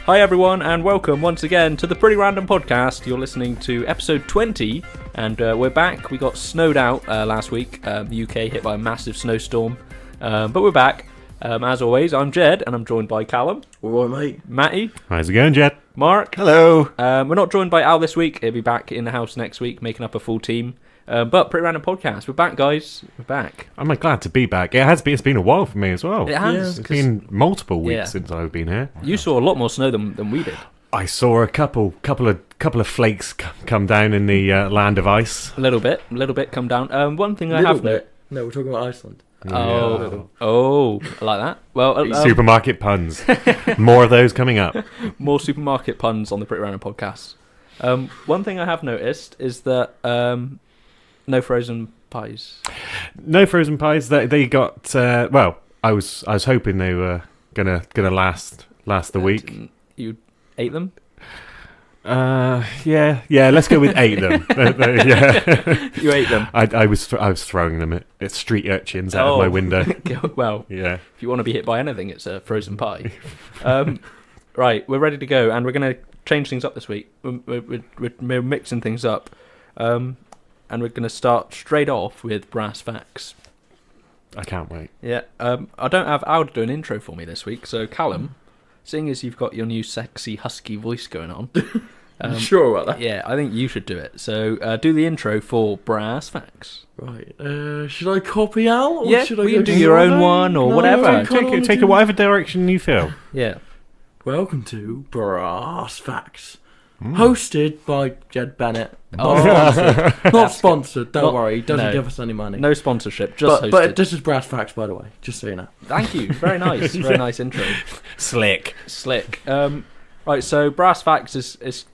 Hi everyone, and welcome once again to the Pretty Random Podcast. You're listening to episode 20, and we're back. We got snowed out last week. The UK hit by a massive snowstorm, but we're back. As always, I'm Jed, and I'm joined by Callum. All right, mate. Matty. How's it going, Jed? Mark. Hello. We're not joined by Al this week. He'll be back in the house next week, making up a full team. But Pretty Random Podcast, we're back, guys. We're back. I'm glad to be back. It's been a while for me as well. It has. It's been multiple weeks since I've been here. You saw a lot more snow than we did. I saw a couple of flakes come down in the land of ice. A little bit come down. One thing I have noticed. No, we're talking about Iceland. Oh, I like that. Well, supermarket puns. More of those coming up. More supermarket puns on the Pretty Random Podcast. One thing I have noticed is that no frozen pies. No frozen pies. They got. I was hoping they were gonna last the week. You ate them? Yeah. Let's go with ate them. Yeah. You ate them. I was throwing them at street urchins out of my window. Well, yeah. If you want to be hit by anything, it's a frozen pie. Right, we're ready to go, and we're going to change things up this week. We're mixing things up, and we're going to start straight off with brass facts. I can't wait. Yeah. I don't have Al to do an intro for me this week, so Callum, seeing as you've got your new sexy husky voice going on. Sure about that? Yeah, I think you should do it. So do the intro for brass facts. Right. Should I copy Al? Or should I you can do your own one or whatever. Take it whatever direction you feel. Yeah. Welcome to Brass Facts. Hosted by Jed Bennett. Not sponsored, don't worry. He doesn't give us any money. No sponsorship, just hosted. But this is Brass Facts, by the way, just so you know. Thank you. Very nice. Very nice intro. Slick. Right, so Brass Facts is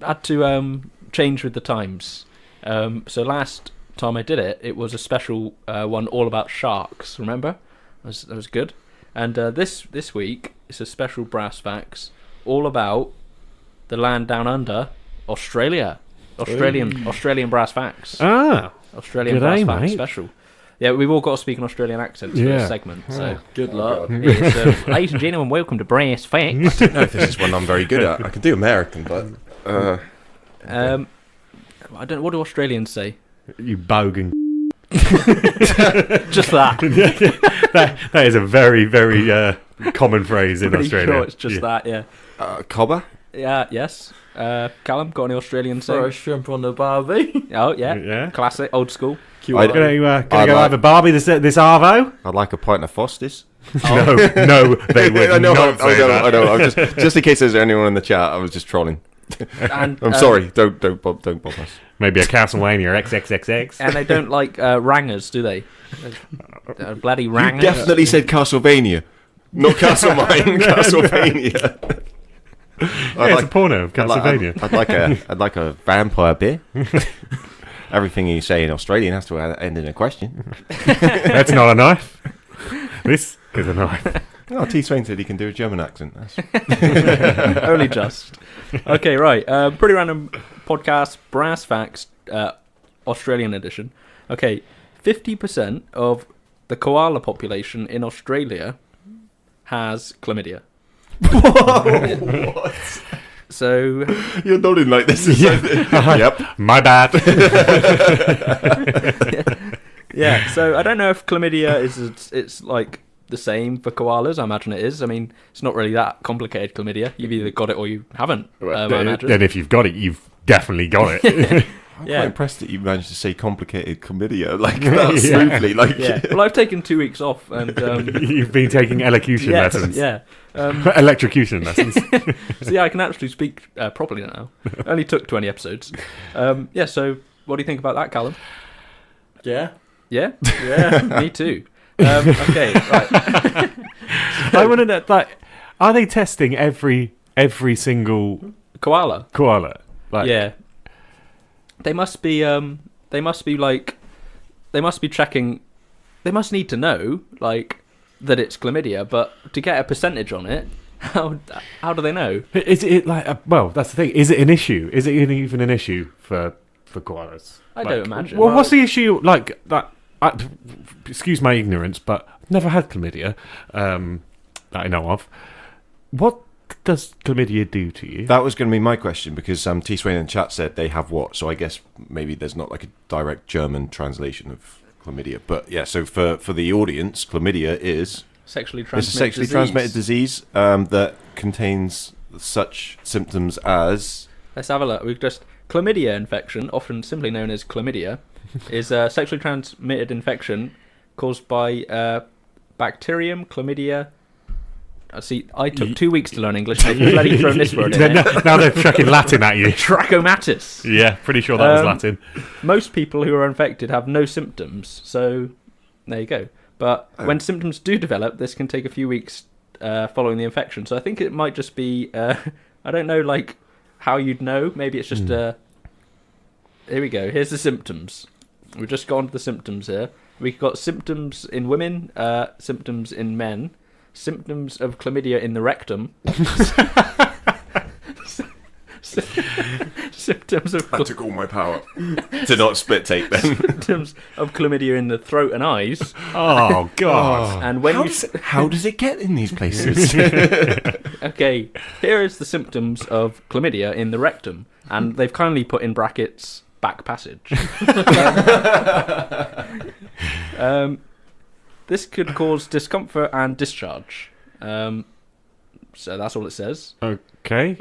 had to change with the times. So last time I did it, it was a special one all about sharks, remember? That was good. And this week, it's a special Brass Facts all about the land down under, Australia. Australian Brass Facts. Australian Brass Facts special. Yeah, we've all got to speak an Australian accent for this segment. So good luck. Ladies and gentlemen, welcome to Brass Facts. I don't know if this is one I'm very good at. I can do American, but I don't. What do Australians say? You bogan. Just that. that is a very, very common phrase in Australia. Sure it's just that, yeah. cobber? Yeah, yes. Callum, got any Australian say? Throw a shrimp on the barbie. Oh, yeah. Classic, old school. Gonna go have a barbie this arvo? I'd like a pint of Frosties. No, they would not say that. I know. I'm just in case there's anyone in the chat, I was just trolling. And, I'm sorry. Don't bob us. Maybe a Castlevania XXXX. And they don't like rangers, do they? Bloody rangers. You definitely said Castlevania, not Castlemine. Castlevania. It's a porno, Castlevania. I'd like a vampire beer. Everything you say in Australian has to end in a question. That's not a knife. This is a knife. Oh, T. Swain said he can do a German accent. Only just. Okay, right. Pretty Random Podcast, Brass Facts, Australian edition. Okay, 50% of the koala population in Australia has chlamydia. What? So you're nodding like this. Yep. My bad. Yeah. So I don't know if chlamydia it's like the same for koalas. I imagine it is. I mean, it's not really that complicated. Chlamydia. You've either got it or you haven't. I imagine. And if you've got it, you've definitely got it. I'm quite impressed that you managed to say complicated chlamydia like that smoothly. Like, Well, I've taken 2 weeks off, and you've been taking elocution lessons. Yeah. Electrocution lessons. So yeah, I can actually speak properly now. Only took 20 episodes. So what do you think about that, Callum? Yeah. Yeah? Yeah, me too. Okay, right. I want to know, like, are they testing every single koala? Like, yeah. They must be checking. They must need to know, like, that it's chlamydia, but to get a percentage on it, how do they know? Is it like? Well, that's the thing. Is it an issue? Is it even an issue for koalas? I don't imagine. Well, what's the issue? Like that? Excuse my ignorance, but I've never had chlamydia that I know of. What does chlamydia do to you? That was going to be my question, because T. Swain in the chat said they have what? So I guess maybe there's not like a direct German translation of chlamydia. But yeah, so for the audience, chlamydia is Sexually it's a transmitted sexually disease. transmitted disease that contains such symptoms as... Let's have a look. We've just chlamydia infection, often simply known as chlamydia, is a sexually transmitted infection caused by bacterium chlamydia. See, I took 2 weeks to learn English. They've bloody thrown this word in there. Now they're chucking Latin at you. Trachomatis. Yeah, pretty sure that was Latin. Most people who are infected have no symptoms, so there you go. But when symptoms do develop, this can take a few weeks following the infection. So I think it might just be, I don't know, like how you'd know. Maybe it's just, here we go. Here's the symptoms. We've just gone to the symptoms here. We've got symptoms in women, symptoms in men, symptoms of chlamydia in the rectum. Symptoms of I took all my power to not split tape then. symptoms of chlamydia in the throat and eyes. Oh, God. And when How does it get in these places? okay, here is the symptoms of chlamydia in the rectum, and they've kindly put in brackets back passage. This could cause discomfort and discharge. So that's all it says. Okay.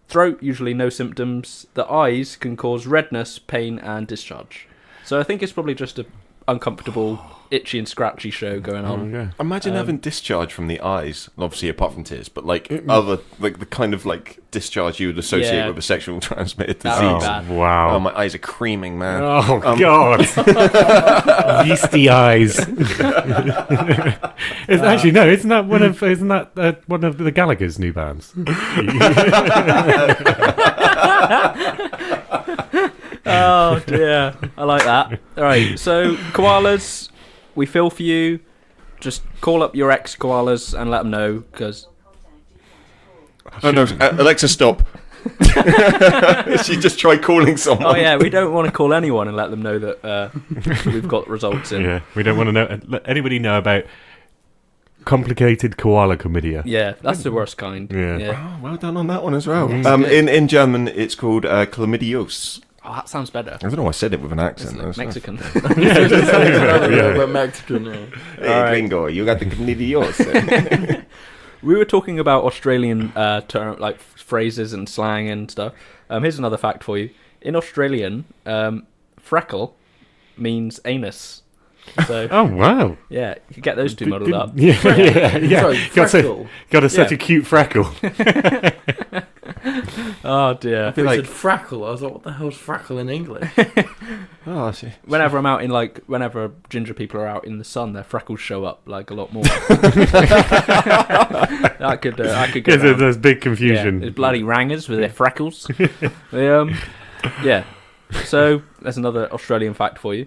Throat, usually no symptoms. The eyes can cause redness, pain, and discharge. So I think it's probably just a uncomfortable, itchy and scratchy show going on. Okay. Imagine having discharge from the eyes, obviously apart from tears, but like other, like the kind of like discharge you would associate with a sexual transmitted disease. That'd be bad. Wow. Oh, my eyes are creaming, man. Oh, God. Yeasty eyes. Actually, no, isn't that one of the Gallagher's new bands? Oh dear, I like that. All right, so koalas, we feel for you. Just call up your ex-koalas and let them know, because... Oh no, Alexa, stop. She just tried calling someone. Oh yeah, we don't want to call anyone and let them know that we've got results in. Yeah, we don't want to let anybody know about complicated koala chlamydia. Yeah, that's the worst kind. Yeah. Oh, well done on that one as well. In German, it's called chlamydios. Oh, that sounds better. I don't know why I said it with an accent. Like Mexican. Mexican. Hey, gringo, you got the chlamydios. We were talking about Australian like phrases and slang and stuff. Here's another fact for you. In Australian, freckle means anus. So, Oh, wow. yeah, you can get those two muddled up. Yeah. Sorry, freckle. Got such a cute freckle. Oh dear. I said frackle. I was like, what the hell's frackle in English? Oh, I see. Whenever I'm out in whenever ginger people are out in the sun, their freckles show up like a lot more. I could get around. There's big confusion. There's bloody rangers with their freckles. Yeah. So there's another Australian fact for you.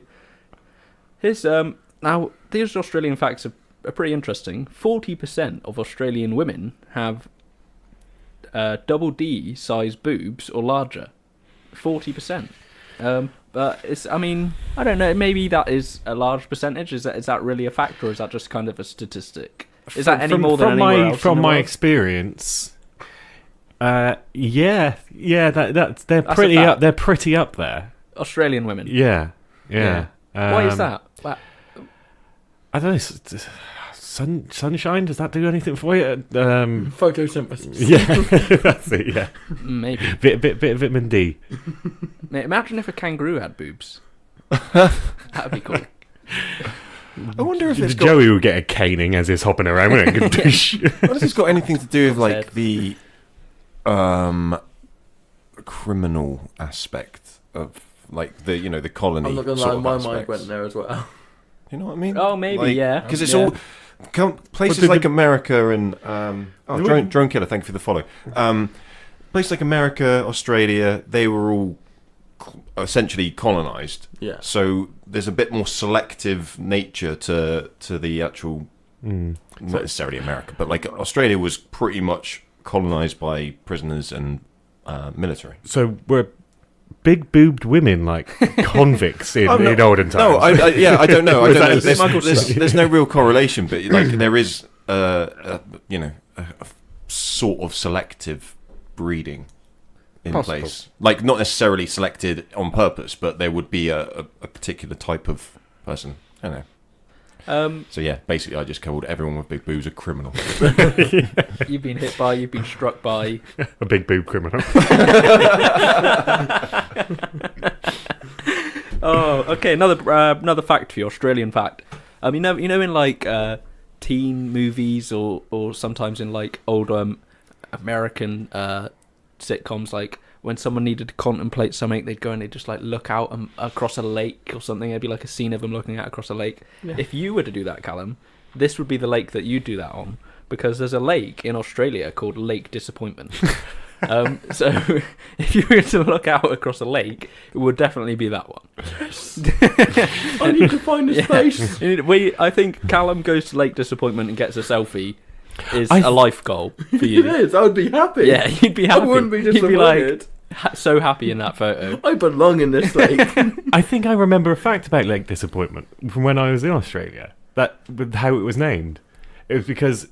Here's now these Australian facts are pretty interesting. 40% of Australian women have double D size boobs or larger. 40%. But it's, I mean, I don't know. Maybe that is a large percentage. Is that really a fact, or is that just kind of a statistic? Is that any more than anywhere else? From in the my world? experience, they're That's pretty a up. fact. They're pretty up there. Australian women. Yeah. Why is that? I don't know. Sunshine, does that do anything for you? Photosynthesis. Yeah, that's it. Yeah, Maybe. bit of vitamin D. Mate, imagine if a kangaroo had boobs. That'd be cool. I wonder if it's got... Joey will get a caning as he's hopping around. Wouldn't it? I wonder if it's got anything to do with like the criminal aspect of like the the colony. I'm not gonna sort lie, of my aspects. mind went there as well. You know what I mean? Oh, maybe, Like, yeah. Because it's Yeah. all places like America and drone killer. Thank you for the follow. Places like America, Australia, they were all essentially colonized. Yeah. So there's a bit more selective nature to the actual, not necessarily America, but like Australia was pretty much colonized by prisoners and military. So we're big boobed women like convicts in olden times. No, I don't know. I don't know. Is that- There's no real correlation, but like there is, a sort of selective breeding in Possible. place. Like, not necessarily selected on purpose, but there would be a particular type of person. I don't know. So yeah, basically I just called everyone with big boobs a criminal. You've been hit by, you've been struck by... A big boob criminal. Oh, okay. Another fact for you, Australian fact. You know, in like teen movies or sometimes in like old American sitcoms, like when someone needed to contemplate something, they'd go and they'd just like look out across a lake or something. It'd be like a scene of them looking out across a lake. Yeah. If you were to do that, Callum, this would be the lake that you'd do that on, because there's a lake in Australia called Lake Disappointment. So if you were to look out across a lake, it would definitely be that one. I need to find his face. I think Callum goes to Lake Disappointment and gets a selfie is a life goal for you. It is. I would be happy. Yeah, you'd be happy. I wouldn't be You'd disappointed. be like so happy in that photo. I belong in this lake. I think I remember a fact about Lake Disappointment from when I was in Australia. That with how it was named. It was because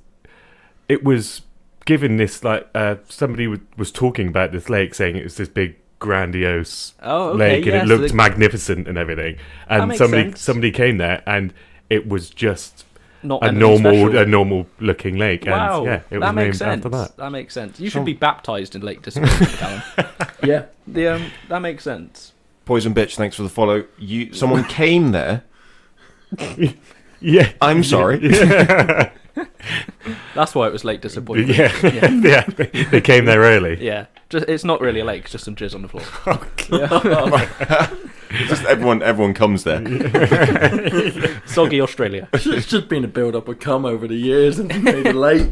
it was given this like somebody was talking about this lake, saying it was this big grandiose lake and it looked magnificent and everything. And somebody came there and it was just not a normal looking lake. Wow, and yeah, it was named after that. That makes sense. You should be baptised in Lake Disappointment, Callum. Yeah. That makes sense. Poison Bitch, thanks for the follow. Someone came there. Yeah. I'm sorry. Yeah. That's why it was Lake Disappointment. Yeah. They came there early. Yeah. It's not really a lake, it's just some jizz on the floor. Just everyone comes there. Soggy Australia. It's just been a build up of cum over the years and made a lake.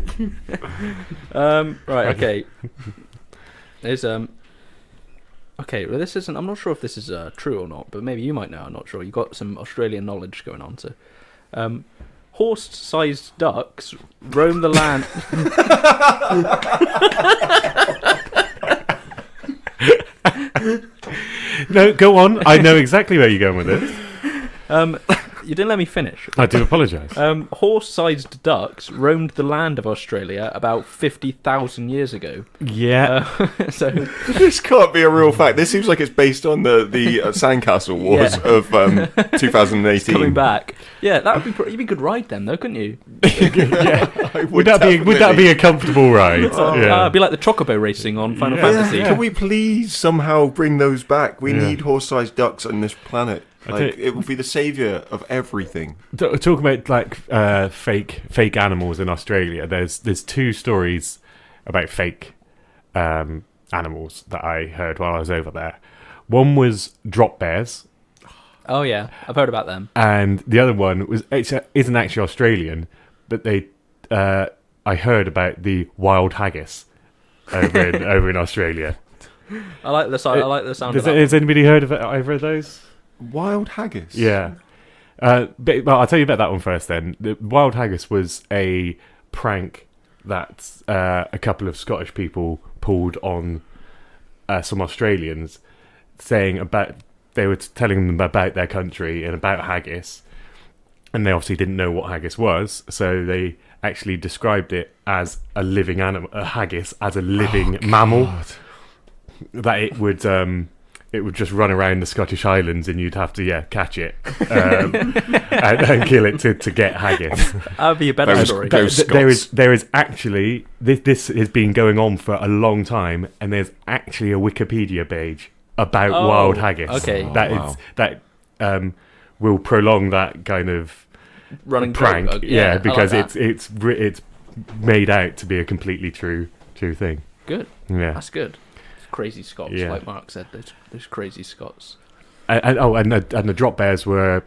Right, okay. There's okay, well this isn't, I'm not sure if this is true or not, but maybe you might know, I'm not sure. You've got some Australian knowledge going on. So horse-sized ducks roam the land. No, go on. I know exactly where you're going with it. You didn't let me finish. I do apologise. Horse-sized ducks roamed the land of Australia about 50,000 years ago. Yeah. So This can't be a real fact. This seems like it's based on the Sandcastle Wars of 2018. coming back. Yeah, that would be you could ride them though, couldn't you? Would that be a comfortable ride? It'd be like the Chocobo racing on Final Fantasy. Can we please somehow bring those back? We need horse-sized ducks on this planet. Like, it will be the saviour of everything. Talking about like fake animals in Australia, there's two stories about fake animals that I heard while I was over there. One was drop bears. Oh yeah, I've heard about them. And the other one isn't actually Australian, but I heard about the wild haggis over in Australia. I like the sound. of that. Has anybody heard of either of those? Wild haggis? Yeah. But I'll tell you about that one first then. The wild haggis was a prank that a couple of Scottish people pulled on some Australians, saying they were telling them about their country and about haggis, and they obviously didn't know what haggis was, so they actually described it as a living animal, a haggis as a living mammal, that it would just run around the Scottish Highlands and you'd have to Oh. catch it and kill it to get haggis. That would be a better story. There is actually this has been going on for a long time, and there's actually a Wikipedia page about wild haggis. Okay. That will prolong that kind of Running prank. joke. Because I like that. it's made out to be a completely true thing. Good. Yeah. That's good. Crazy Scots, Yeah. like Mark said. Those crazy Scots. And the drop bears were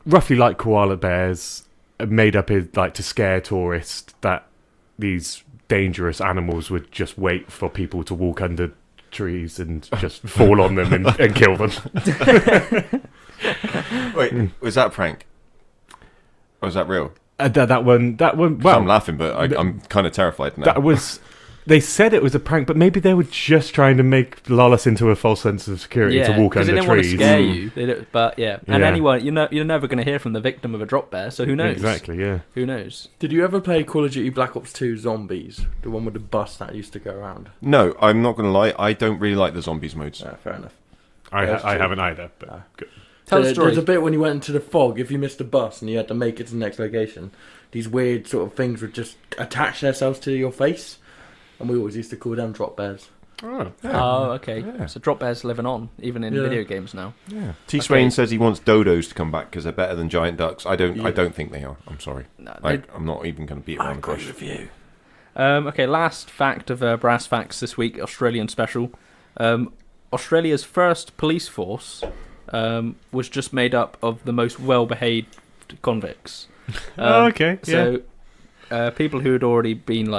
roughly like koala bears, made up to scare tourists, that these dangerous animals would just wait for people to walk under trees and just fall on them and kill them. Wait, was that a prank? Or was that real? That one. Well, I'm laughing, but I'm kind of terrified now. That was they said it was a prank, but maybe they were just trying to lull us into a false sense of security to walk under trees. trees. They didn't want to scare you. But and anyone, you're never going to hear from the victim of a drop bear, so who knows? Exactly, yeah. Who knows? Did you ever play Call of Duty Black Ops 2 Zombies? The one with the bus that used to go around? No, I'm not going to lie. I don't really like the zombies modes. Fair enough. I haven't either, but good. Tell the story. There's a bit when you went into the fog, if you missed a bus and you had to make it to the next location, these weird sort of things would just attach themselves to your face, and we always used to call them drop bears. Oh, Okay. Yeah. So drop bears living on, even in video games now. Yeah. T. Swain says he wants dodos to come back because they're better than giant ducks. I don't think they are. I'm sorry. No, I'm not even going to beat around the bush. with you. Okay, last fact of Brass Facts this week, Australian special. Australia's first police force was just made up of the most well-behaved convicts. So, people who had already been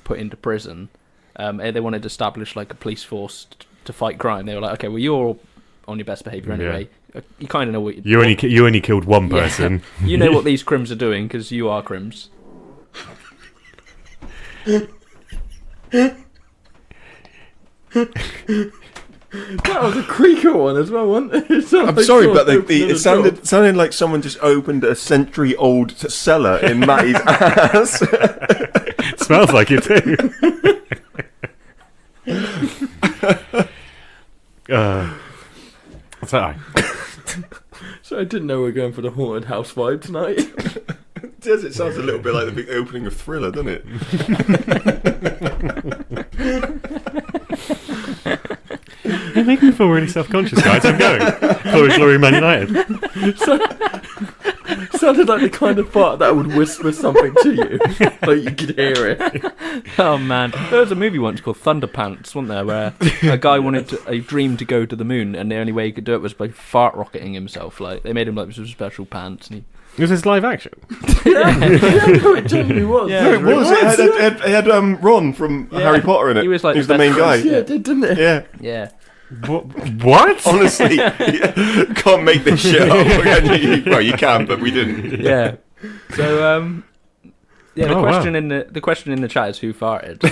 put into prison, they wanted to establish a police force to fight crime. They were like, okay, well, you're all on your best behaviour anyway. You kind of know what you only killed one person. You know what these crims are doing because you are crims. That was a creaker one as well, wasn't it? I'm sorry, but it sounded like someone just opened a century-old cellar in Matty's ass. It smells like it too. Sorry. So I didn't know we were going for the haunted house vibe tonight. It sounds a little bit like the big opening of Thriller, doesn't it? You make me feel really self-conscious, guys. I'm going. Glory, Man United. Sounded like the kind of part that would whisper something to you, like you could hear it. Oh man, there was a movie once called Thunderpants, wasn't there, where a guy a dream to go to the moon, and the only way he could do it was by fart rocketing himself. They made him some special pants, and Was this live action? Yeah, no, it genuinely was. Yeah, No, it was. It had Ron from Harry Potter in it. He was the main guy. Yeah, it did, didn't it? Yeah. Yeah. What? Honestly, can't make this shit up. Well, you can, but we didn't. Yeah. So, the Oh, question in the question in the chat is who farted.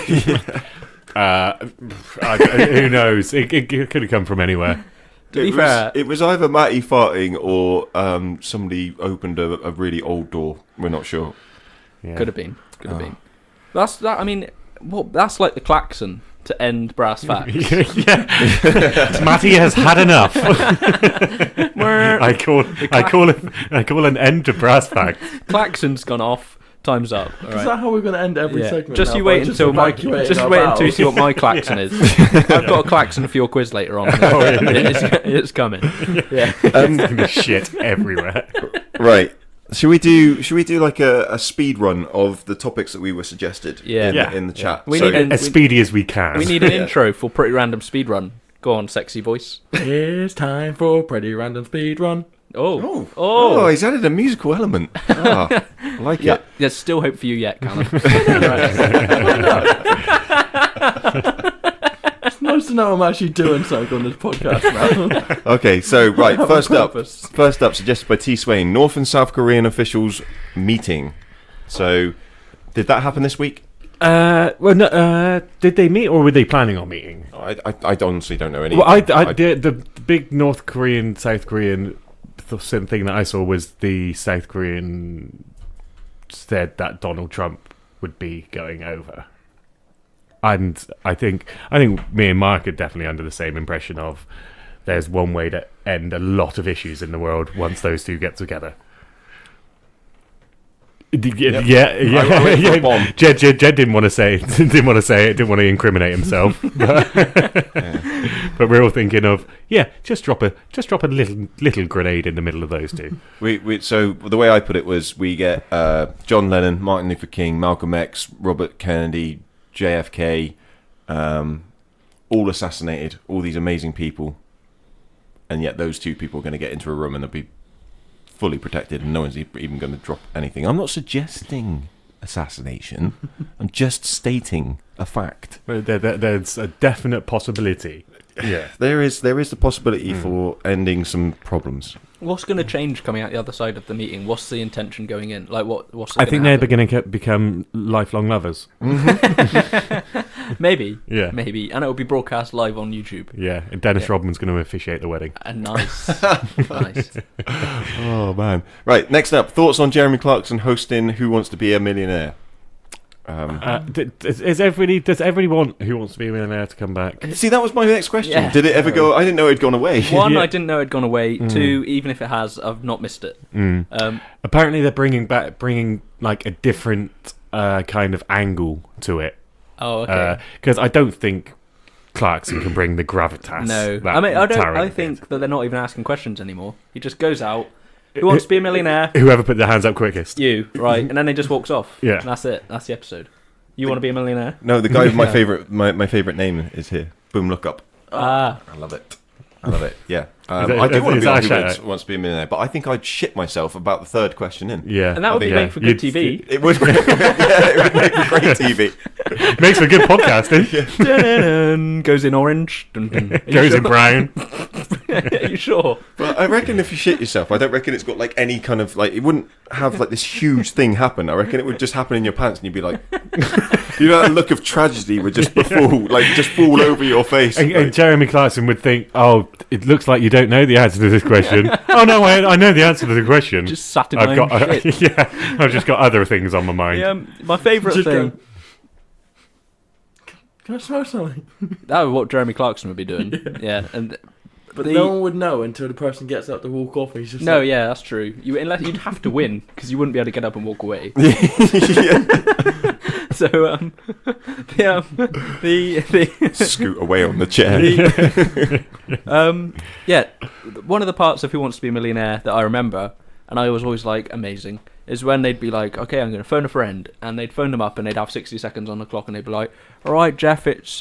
Who knows? It could have come from anywhere. To be fair, it was either Matty farting or somebody opened a really old door. We're not sure. Yeah. could have been. That's that. I mean, that's like the klaxon to end Brass Facts. Yeah. Matty has had enough. I call an end to Brass Facts. Klaxon's gone off. Time's up. All Is right. that how we're going to end every segment? Just now, you by wait until you see what my klaxon is. I've got a klaxon for your quiz later on. It's coming. Yeah. Shit everywhere. Right. Should we do like a speed run of the topics that we were suggested in the chat? We So- need As speedy as we can. We need an intro for Pretty Random Speed Run. Go on, sexy voice. It's time for Pretty Random Speed Run. Oh, he's added a musical element. I like it. There's still hope for you yet, Callum. It's nice to know I'm actually doing something on this podcast now. Okay, so right, Have a first purpose. up, suggested by T. Swain, North and South Korean officials meeting. So, did that happen this week? Did they meet or were they planning on meeting? I honestly don't know any. Well, the big North Korean, South Korean thing that I saw was the South Korean said that Donald Trump would be going over. And I think me and Mark are definitely under the same impression of there's one way to end a lot of issues in the world once those two get together. Yeah. Bomb. Jed didn't want to say it, didn't want to incriminate himself. But we're all thinking of just drop a little grenade in the middle of those two. So the way I put it was we get John Lennon, Martin Luther King, Malcolm X, Robert Kennedy, JFK, all assassinated, all these amazing people, and yet those two people are going to get into a room and they'll be fully protected and no one's even going to drop anything. I'm not suggesting assassination. I'm just stating a fact. There's a definite possibility. Yeah, there is the possibility for ending some problems. What's going to change coming out the other side of the meeting? What's the intention going in? Like what's I think they're going to become lifelong lovers. Maybe Maybe. Yeah. Maybe. And it will be broadcast live on YouTube. Yeah, and Dennis Rodman's going to officiate the wedding. Nice. Nice. Oh, man. Right, next up, thoughts on Jeremy Clarkson hosting Who Wants to Be a Millionaire? Does everybody want Who Wants to Be a Millionaire to come back? See, that was my next question. Yeah. Did it ever go? I didn't know it had gone away. One, Yeah. I didn't know it had gone away. Two, even if it has, I've not missed it. Apparently, they're bringing like a different kind of angle to it. Oh, okay. Because I don't think Clarkson can bring the gravitas. No. that I mean, I Tarrant think did. that they're not even asking questions anymore. He just goes out. Who wants to be a millionaire? Whoever put their hands up quickest. You, right? And then he just walks off. Yeah. And that's it. That's the episode. You want to be a millionaire? No, the guy with my favorite name is here. Boom, look up. Ah. I love it. I love it. Yeah. I Is do that- want to is be that on a Who shout-out? Wants to Be a Millionaire, but I think I'd shit myself about the third question in. Yeah, And that would be yeah. made for good TV. It would. Yeah, it would make for great TV. Makes for good podcasting. Dun-dun-dun. Goes in orange. Dun-dun. Are you Goes sure? in brown. Are you sure? But I reckon if you shit yourself, I don't reckon it's got like any kind of like, it wouldn't have like this huge thing happen. I reckon it would just happen in your pants and you'd be like, you know, that look of tragedy would just fall over your face. And Jeremy Clarkson would think, "Oh, it looks like you don't know the answer to this question." Oh no, I know the answer to the question. Just sat in my own shit. Yeah, I've just got other things on my mind. My favourite Just thing. go, can I smell something? That was what Jeremy Clarkson would be doing. Yeah, and But the- no one would know until the person gets up to walk off. And he's just no, like, yeah, that's true. Unless you'd have to win because you wouldn't be able to get up and walk away. So the Scoot away on the chair. yeah, one of the parts of Who Wants to Be a Millionaire that I remember, and I was always like amazing, is when they'd be like, okay, I'm going to phone a friend, and they'd phone them up, and they'd have 60 seconds on the clock, and they'd be like, all right, Jeff, it's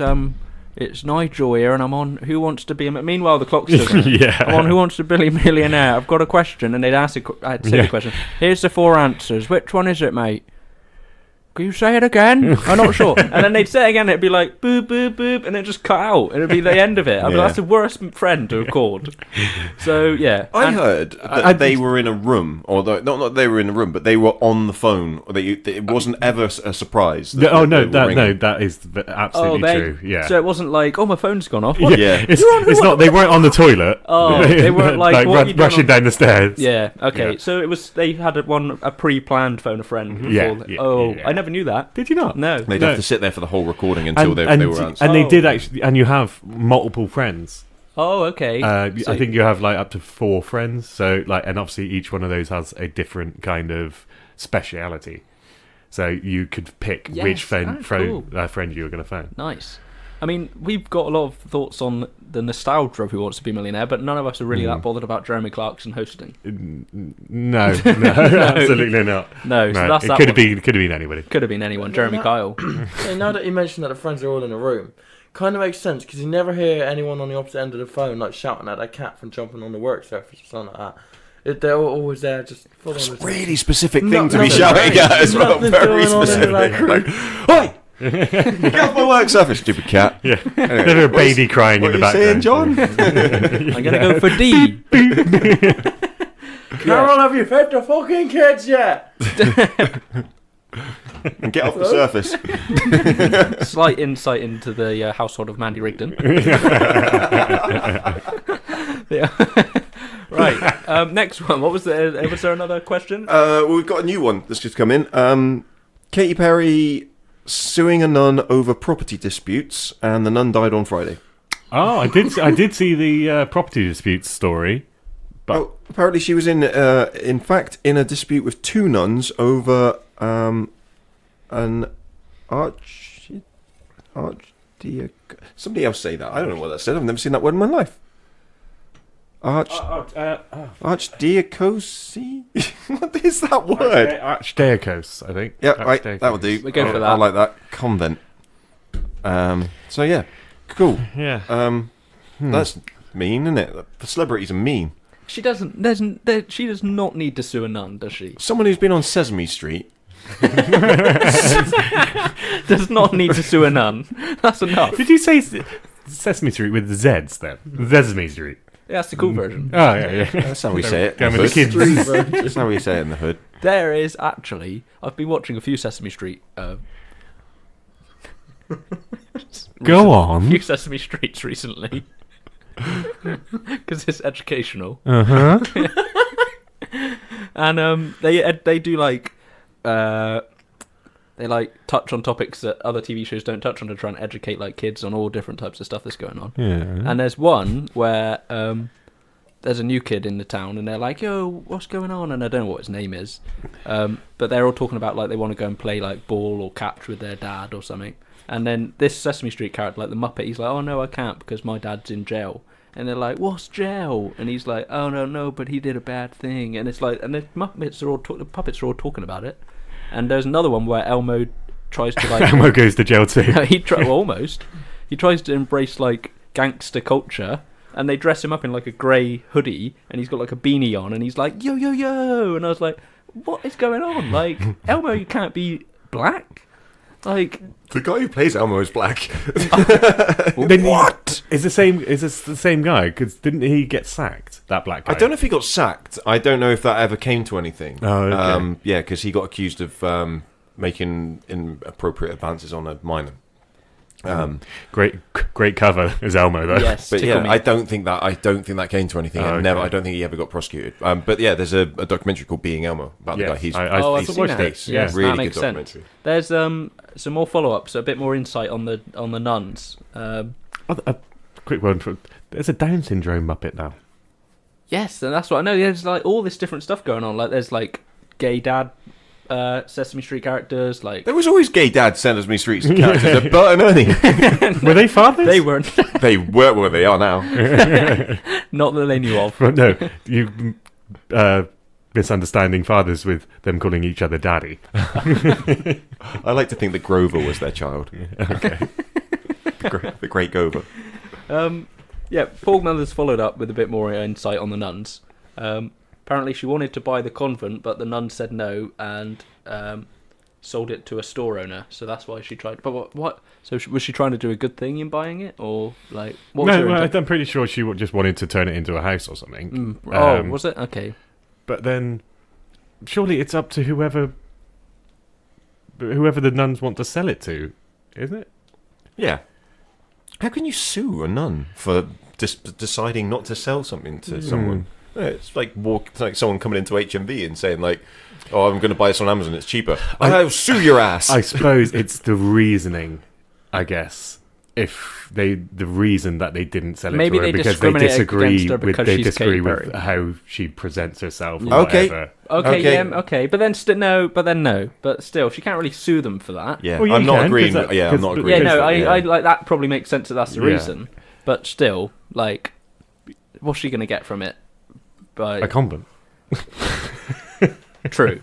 Nigel here, and I'm on Who Wants to Be a Meanwhile, the clock's still going. Yeah. I'm on Who Wants to Be a Millionaire. I've got a question, and they'd ask I'd say the question. Here's the 4 answers. Which one is it, mate? Can you say it again? I'm not sure. And then they'd say it again, it'd be like, boop, boop, boop, and it'd just cut out. It'd be the end of it. I'd be like, that's the worst friend to have called. So, yeah. I heard that they were in a room, or not that they were in a room, but they were on the phone. Or it wasn't ever a surprise. That That is absolutely true. Yeah. So it wasn't like, oh, my phone's gone off. Yeah. What? It's not. They weren't on the toilet. Oh, they weren't like, what you doing rushing down the stairs. Yeah, okay. Yeah. So it was, they had a pre-planned phone a friend. Before Yeah, I never knew that. Did you not? No. They'd have to sit there for the whole recording until they were answered. And they Oh. did actually. And you have multiple friends. Oh, okay. So- I think you have like up to 4 friends. So and obviously each one of those has a different kind of speciality. So you could pick Yes, which friend you were going to phone. Nice. I mean, we've got a lot of thoughts on the nostalgia of Who Wants to Be a Millionaire, but none of us are really that bothered about Jeremy Clarkson hosting. No, absolutely not. No, so that's it that could have one. been anybody. Could have been anyone. Jeremy Kyle. Hey, now that you mentioned that the friends are all in a room, kind of makes sense because you never hear anyone on the opposite end of the phone like shouting at that cat from jumping on the work surface or something like that. They're always there, just following. It's the a really specific thing No- to be nothing- shouting at as well. nothing's Very going on in specific. that crew. Oi! Get off my work surface, stupid cat. Yeah, Anyway, there's a baby crying in the what are you saying, background. John? I'm going to go for D. Carol, have you fed the fucking kids yet? And get off the surface. Slight insight into the household of Mandy Rigdon. Yeah. Right. Next one. What was there? Was there another question? Well, we've got a new one that's just come in. Katy Perry suing a nun over property disputes, and the nun died on Friday. Oh, I did see the property disputes story. But Apparently she was in fact, in a dispute with 2 nuns over an somebody else say that. I don't know what that said. I've never seen that word in my life. Archdiocese? What is that word? Archdiocese, I think. Yeah, right. That'll do. We go for that. I like that. Convent. So yeah, cool. Yeah. That's mean, isn't it? The celebrities are mean. She doesn't. She does not need to sue a nun, does she? Someone who's been on Sesame Street. Does not need to sue a nun. That's enough. Did you say Sesame Street with the Z's then? Sesame Street. Yeah, that's the cool version. Oh yeah. That's how we say it. Going in with the the hood. kids. That's how we say it in the hood. There is actually. I've been watching a few Sesame Street. Go on. A few Sesame Streets recently. Because it's educational. Uh-huh. And they do like they like touch on topics that other TV shows don't touch on to try and educate like kids on all different types of stuff that's going on. Yeah. And there's one where there's a new kid in the town, and they're like, "Yo, what's going on?" And I don't know what his name is, but they're all talking about like they want to go and play like ball or catch with their dad or something. And then this Sesame Street character, like the Muppet, he's like, "Oh no, I can't because my dad's in jail." And they're like, "What's jail?" And he's like, "Oh no, but he did a bad thing." And it's like, and the puppets are all talking about it. And there's another one where Elmo tries to like Elmo goes to jail too. almost. He tries to embrace like gangster culture, and they dress him up in like a grey hoodie, and he's got like a beanie on, and he's like, "Yo yo yo!" And I was like, "What is going on? Like, Elmo, you can't be black." Like The guy who plays Elmo is black. What? Is the same guy? Because didn't he get sacked? That black guy. I don't know if he got sacked. I don't know if that ever came to anything. Oh, okay. Yeah, because he got accused of making inappropriate advances on a minor. Great cover as Elmo though. yes, But tickle yeah, me. I don't think that came to anything. Oh, And never. okay. I don't think he ever got prosecuted. But yeah, there's a documentary called Being Elmo about the Yes, guy. He's I I've watched seen it. that. Yeah. Yes, really that good makes sense. documentary. There's some more follow-ups, a bit more insight on the nuns. A quick one. There's a Down syndrome Muppet now. Yes, and that's what I know. There's like all this different stuff going on. Like there's like gay dad Sesame Street characters. Like There was always gay dad Sesame Street characters. Bert and Ernie. Were they fathers? they weren't. They were where they are now. Not that they knew of. No, you misunderstanding fathers with them calling each other daddy. I like to think that Grover was their child. Okay. The great Grover. Yeah, Paul Mellors followed up with a bit more insight on the nuns. Apparently, she wanted to buy the convent, but the nuns said no and sold it to a store owner. So that's why she tried. But what? So was she trying to do a good thing in buying it, or like? What was her No, intent? I'm pretty sure she just wanted to turn it into a house or something. Oh, was it? Okay. But then, surely it's up to whoever the nuns want to sell it to, isn't it? Yeah. How can you sue a nun for deciding not to sell something to someone? Yeah, it's like someone coming into HMV and saying like, "Oh, I'm going to buy this on Amazon. It's cheaper." I'll sue your ass. I suppose it's the reasoning, I guess. If the reason that they didn't sell it Maybe to her they because they discriminate disagree against her because she's disagree Katy with Perry. how she presents herself. Or Okay. whatever. Okay, Okay. yeah, okay, but then no, but still, she can't really sue them for that. Yeah, Well, you I'm not can, agreeing. 'cause that- I'm not because- agreeing. Yeah, no, with that, I like that. Probably makes sense that that's the Yeah. reason, but still, like, what's she gonna get from it? By A convent. true.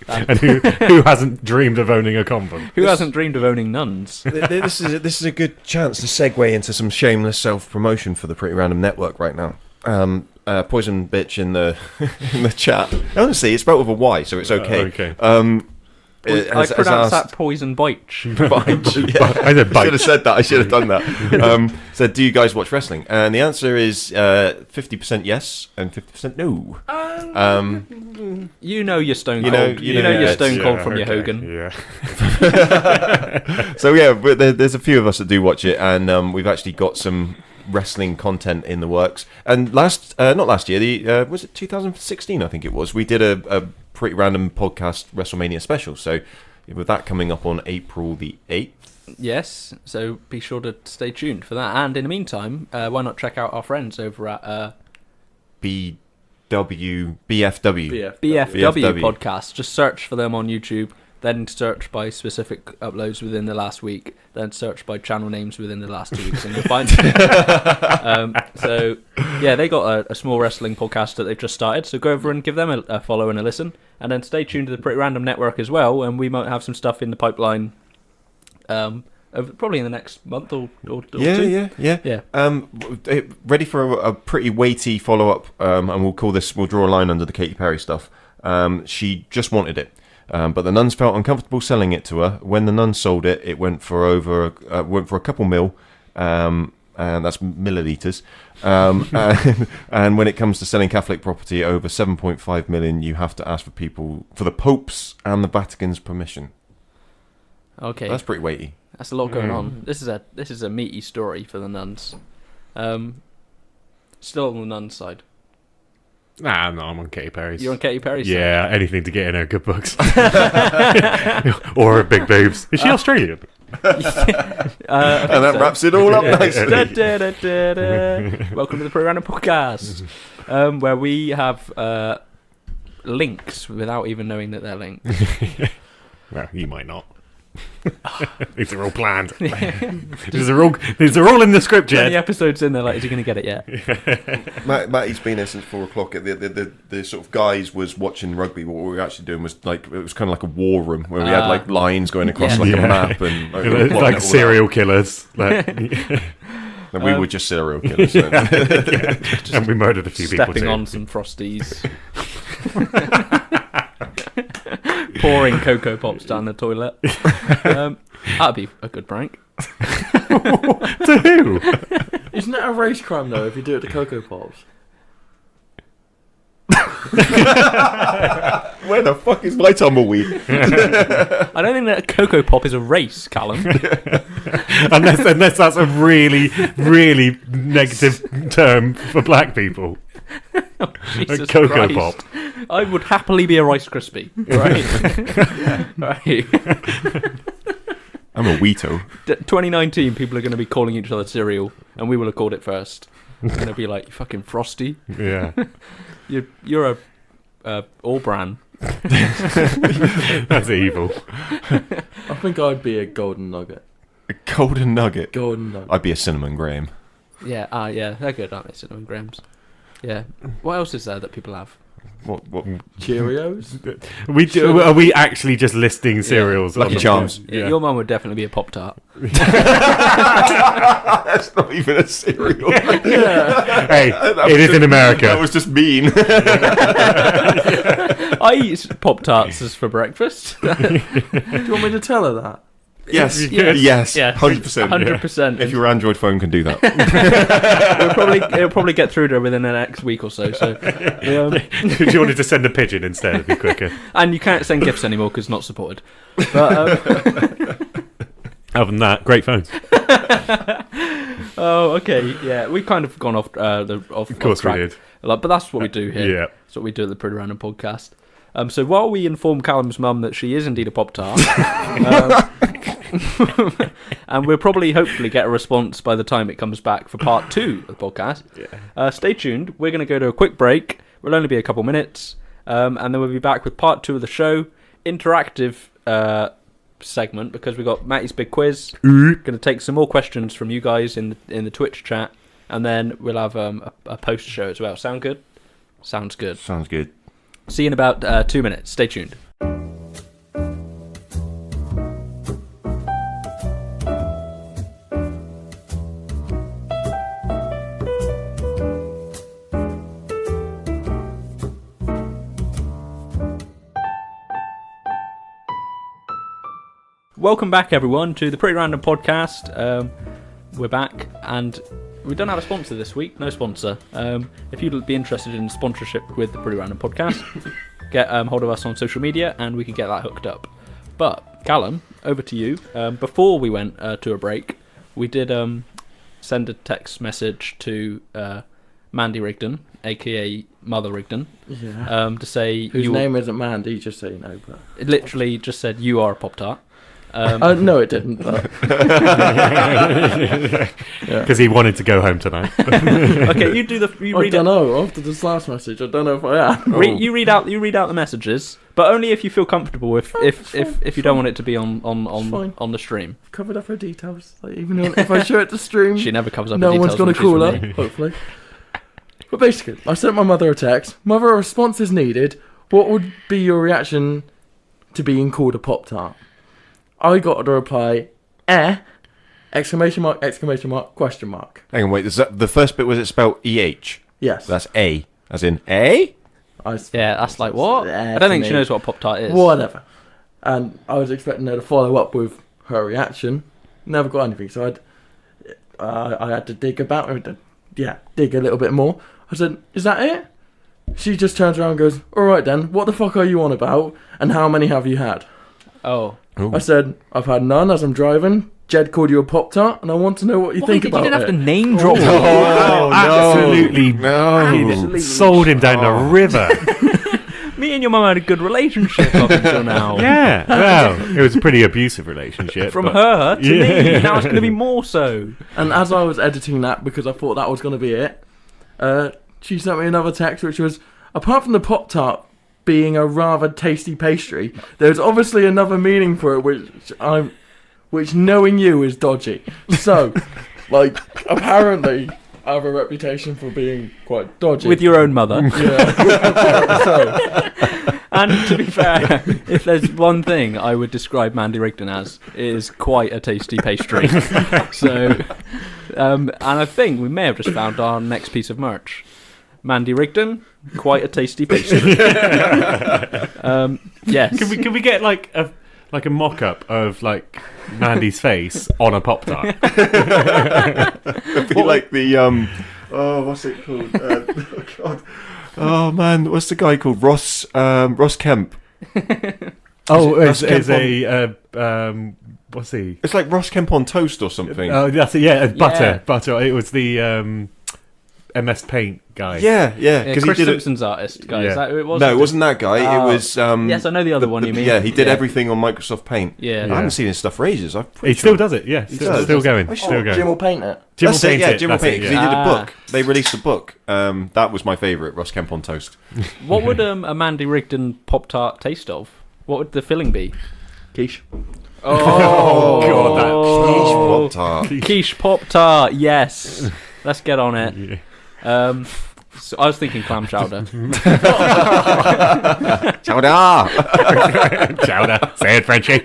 And who hasn't dreamed of owning a convent? Who hasn't dreamed of owning nuns? This is a good chance to segue into some shameless self promotion for the Pretty Random Network right now. Poison bitch in the in the chat. Honestly, it's spelled with a Y, so it's okay. Okay. I pronounced that poison boich. I said I bite. should have said that. I should have done that. Said, do you guys watch wrestling? And the answer is 50% yes and 50% no. You know you're stone You cold. know- You know you're yeah, stone cold Yeah, from your okay, Hogan. Yeah. So yeah, but there's a few of us that do watch it, and we've actually got some wrestling content in the works. And not last year, was it 2016? I think it was. We did a Pretty Random podcast WrestleMania special. So with that coming up on April the 8th. Yes, so be sure to stay tuned for that. And in the meantime, why not check out our friends over at BFW BFW podcast. Just search for them on YouTube, then search by specific uploads within the last week, then search by channel names within the last 2 weeks, and you'll find them. So yeah, they got a small wrestling podcast that they've just started, so go over and give them a follow and a listen, and then stay tuned to the Pretty Random Network as well, and we might have some stuff in the pipeline probably in the next month or two. Yeah. Ready for a pretty weighty follow-up, and we'll draw a line under the Katy Perry stuff. She just wanted it, but the nuns felt uncomfortable selling it to her. When the nuns sold it, it went for a couple mil, and that's milliliters. And when it comes to selling Catholic property over 7.5 million, you have to ask for the Pope's and the Vatican's permission. Okay. That's pretty weighty. That's a lot going on. This is a meaty story for the nuns. Still on the nuns' side. Nah, no, I'm on Katy Perry's. You're on Katy Perry's side? Yeah, anything to get in her good books. Or her big boobs. Is she Australian? And that wraps it all up nicely. Welcome to the Pro Random Podcast, where we have links without even knowing that they're linked. Well, you might not. These are all planned. These are all in the script, When the Jed. episode's in there, like, is he going to get it yet? Matty's been here since 4 o'clock. The sort of guys was watching rugby. What we were actually doing was like, it was kind of like a war room where we had like lines going across like a map and like, we were It's plotting like it all serial killers. Like, And we were just serial killers. So. and we murdered a few people Stepping too. on some frosties. Pouring Cocoa Pops down the toilet. That'd be a good prank. To who? Isn't that a race crime though? If you do it to Cocoa Pops. Where the fuck is my tumbleweed? I don't think that a Cocoa Pop is a race, Callum. unless that's a really, really negative term for black people. Jesus Cocoa Christ. Pop. I would happily be a Rice Krispie. Right? Right. I'm a Wheato. 2019, people are going to be calling each other cereal, and we will have called it first. It's going to be like, you fucking Frosty. Yeah. You're a all-bran. That's evil. I think I'd be a golden nugget. A golden nugget. Golden nugget. I'd be a cinnamon graham. Yeah, yeah, they're good, aren't they, cinnamon grahams? Yeah. What else is there that people have? What? Cheerios. We do. Are we actually just listing cereals? Lucky on the- Charms. Yeah. Your mum would definitely be a Pop-Tart. That's not even a cereal. Yeah. Hey, it is in America. That was just mean. I eat Pop-Tarts for breakfast. Do you want me to tell her that? Yes. Yes. Yeah. 100%. 100%. If your Android phone can do that. It'll probably get through to her within the next week or so. If you wanted to send a pigeon instead, it'd be quicker. And you can't send gifts anymore because not supported. But, Other than that, great phones. oh, okay. Yeah, we've kind of gone off Of course track. we did. Like, but that's what we do here. Yeah. That's what we do at the Pretty Random Podcast. So while we inform Callum's mum that she is indeed a Pop-Tart, and we'll probably hopefully get a response by the time it comes back for part 2 of the podcast. Yeah. Stay tuned. We're going to go to a quick break. We'll only be a couple minutes, and then we'll be back with part 2 of the show. Interactive segment, because we got Matty's big quiz. Going to take some more questions from you guys in the Twitch chat, and then we'll have a post show as well. Sound good? Sounds good. Sounds good. See you in about 2 minutes. Stay tuned. Welcome back, everyone, to the Pretty Random Podcast. We're back, and we don't have a sponsor this week. No sponsor. If you'd be interested in sponsorship with the Pretty Random Podcast, get hold of us on social media, and we can get that hooked up. But Callum, over to you. Before we went to a break, we did send a text message to Mandy Rigdon, aka Mother Rigdon, to say Whose name isn't Mandy, just so you know. But it literally just said you are a Pop-Tart. no, it didn't. But Because he wanted to go home tonight. Okay, you I read don't know. After this last message, I don't know if I am. You read out the messages, but only if you feel comfortable. If you don't want it to be on the stream. Covered up her details. Like, even if I show it to stream, She never covers up. no her one's details gonna when call she's her. Hopefully. But basically, I sent my mother a text. Mother, a response is needed. What would be your reaction to being called a Pop-Tart? I got a reply, exclamation mark, question mark. Hang on, wait. Is that the first bit? Was it spelled EH? Yes. That's A. As in A? Yeah, that's like what? I don't think she knows what a Pop-Tart is. Whatever. And I was expecting her to follow up with her reaction. Never got anything, so I had to dig about it. Dig a little bit more. I said, is that it? She just turns around and goes, alright then, what the fuck are you on about? And how many have you had? Oh. I said, I've had none as I'm driving, Jed called you a Pop-Tart, and I want to know what you think about You didn't it. have to name drop. Absolutely No. sold him down the river. Me and your mum had a good relationship up until now. Yeah, well, it was a pretty abusive relationship. From but- her to Yeah. me. Now it's going to be more so. And as I was editing that, because I thought that was going to be it, she sent me another text which was, apart from the Pop-Tart being a rather tasty pastry, there's obviously another meaning for it which knowing you is dodgy. So, like, apparently I have a reputation for being quite dodgy. With your own mother. Yeah. So, And to be fair, if there's one thing I would describe Mandy Rigdon as, it is quite a tasty pastry. So, and I think we may have just found our next piece of merch. Mandy Rigdon, quite a tasty pastry. Yes. Can we get like a mock-up of like Mandy's face on a Pop-Tart? It'd be like the what's it called? Oh God. Oh man, what's the guy called? Ross Kemp. Oh, Ross is Kemp what's he? It's like Ross Kemp on toast or something. Oh, that's it. Yeah, Yeah. butter. It was the MS Paint guy. yeah, Yeah, because Chris he did Simpson's artist, guy. Yeah. Is that who it was? No, it wasn't that guy. Oh. It was. Yes, I know the other one you mean. Yeah, he did Yeah. everything on Microsoft Paint. Yeah. I haven't seen his stuff for ages. I'm He pretty still sure. does it. Yeah, does. still going. Oh, Still going. Jim will paint it. Jim That's will it, paint yeah, it. Jim will That's paint it, it, 'cause he yeah. did a Ah. book. They released a book. That was my favourite, Ross Kemp on toast. What would a Mandy Rigdon Pop-Tart taste of? What would the filling be? Quiche. Oh, God, that Quiche Pop-Tart. Quiche Pop-Tart, yes. Let's get on it. Yeah. So I was thinking clam chowder. Chowder! Chowder. Say it, Frenchie.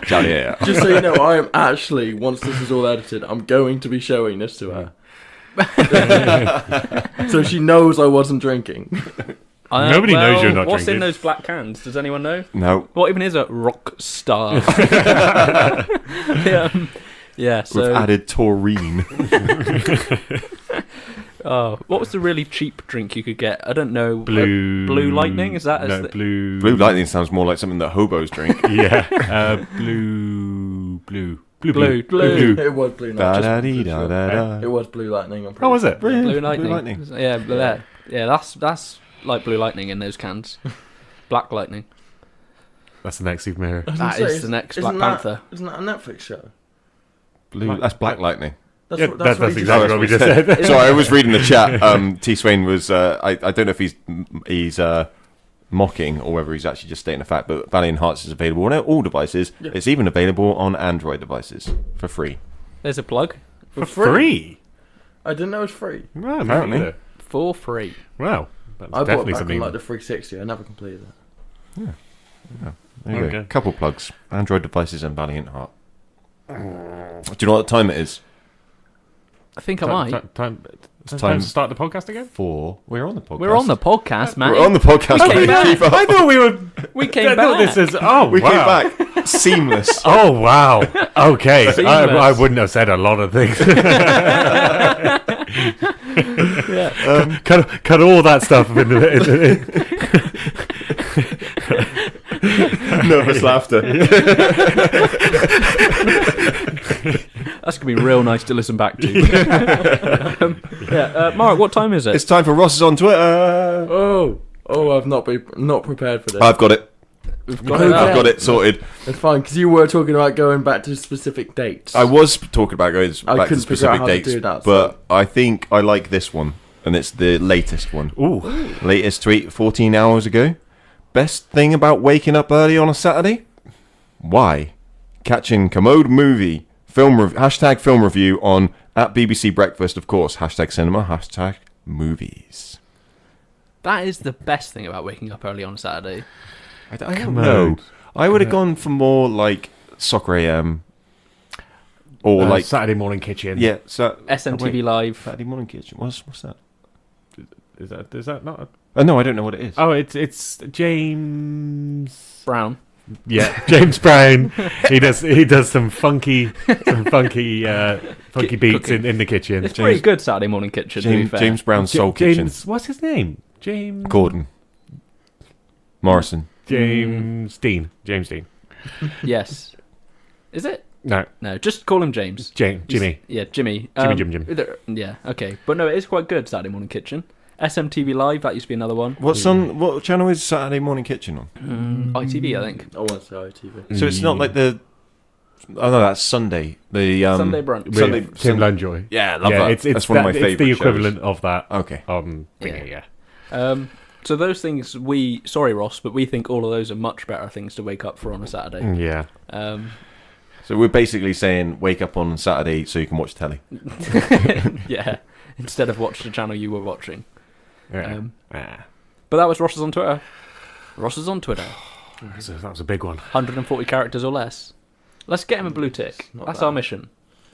Chowder, yeah. Just so you know, I am actually, once this is all edited, I'm going to be showing this to her. So she knows I wasn't drinking. Nobody knows you're not what's drinking. in those black cans? Does anyone know? No. What even is a rock star? Yeah, With so added taurine. what was the really cheap drink you could get? I don't know. Blue Lightning? Is that no, blue? Blue lightning sounds more like something that hobos drink. Yeah. Blue. Blue. It was blue lightning. Da-da-dee-da-da-da. It was blue lightning. I'm pretty Oh, was it? Blue lightning. Blue lightning. Yeah, that's like blue lightning in those cans. Black lightning. That's the next superhero. That is the next Black Panther. Isn't that a Netflix show? Blue. That's black lightning. That's Yeah, what that's he just exactly said. what we just said. Sorry, I was reading the chat. T. Swain was. I don't know if he's mocking or whether he's actually just stating a fact. But Valiant Hearts is available on all devices. Yeah. It's even available on Android devices for free. There's a plug. For free? I didn't know it was free. Well, Apparently. neither. For free. Wow. That's I bought it definitely back on something. like the 360. I never completed it. There you Okay. go. Couple plugs. Android devices and Valiant Heart. Do you know what time it is? I think I might. Time time to start the podcast again? We're on the podcast. We're on the podcast, man. We're on the podcast. We came back. Keep up. I thought we were. We came I thought back. this is. Oh, We wow. came back. Seamless. Oh wow. Okay. Seamless. I wouldn't have said a lot of things. Cut all that stuff in Nervous laughter. That's gonna be real nice to listen back to. Mark, what time is it? It's time for Ross is on Twitter. I've not prepared for this. I've got it. We've got it. I've got it sorted. It's fine because you were talking about going back to specific dates. I was talking about going I back to couldn't figure out specific how to dates, do that, but I think I like this one, and it's the latest one. Ooh. Latest tweet 14 hours ago. Best thing about waking up early on a Saturday? Why? Catching Commode movie hashtag film review on at BBC Breakfast, of course. Hashtag cinema. Hashtag movies. That is the best thing about waking up early on a Saturday. I don't know. I would have gone for more like Soccer AM. Or like Saturday morning kitchen. yeah, so SMTV Live. Saturday morning kitchen. What's that? Is that not? No, I don't know what it is. Oh, it's James. Brown. Yeah, James Brown. He does some funky beats in the kitchen. It's pretty good Saturday morning kitchen, to be fair. James Brown's Soul James, Kitchen. what's his name? James Gordon. Morrison. James Dean. James Dean. Yes. Is it? No, just call him James. Jimmy. Yeah, Jimmy. Jim. Yeah, okay. But no, it is quite good, Saturday Morning Kitchen. SMTV Live, that used to be another one. What channel is Saturday Morning Kitchen on? ITV, I think. I want to say ITV. So it's not like the... Oh no, that's Sunday. The Sunday brunch. With Tim Lovejoy. Yeah, I love that. That's one of my favourite It's the shows. equivalent of that. Okay. So those things sorry Ross, but we think all of those are much better things to wake up for on a Saturday. Yeah. So we're basically saying wake up on Saturday so you can watch telly. Yeah, instead of watch the channel you were watching. Yeah. But that was Ross's on Twitter. Ross's on Twitter. That was a big one. 140 characters or less. Let's get him a blue tick. That's our mission.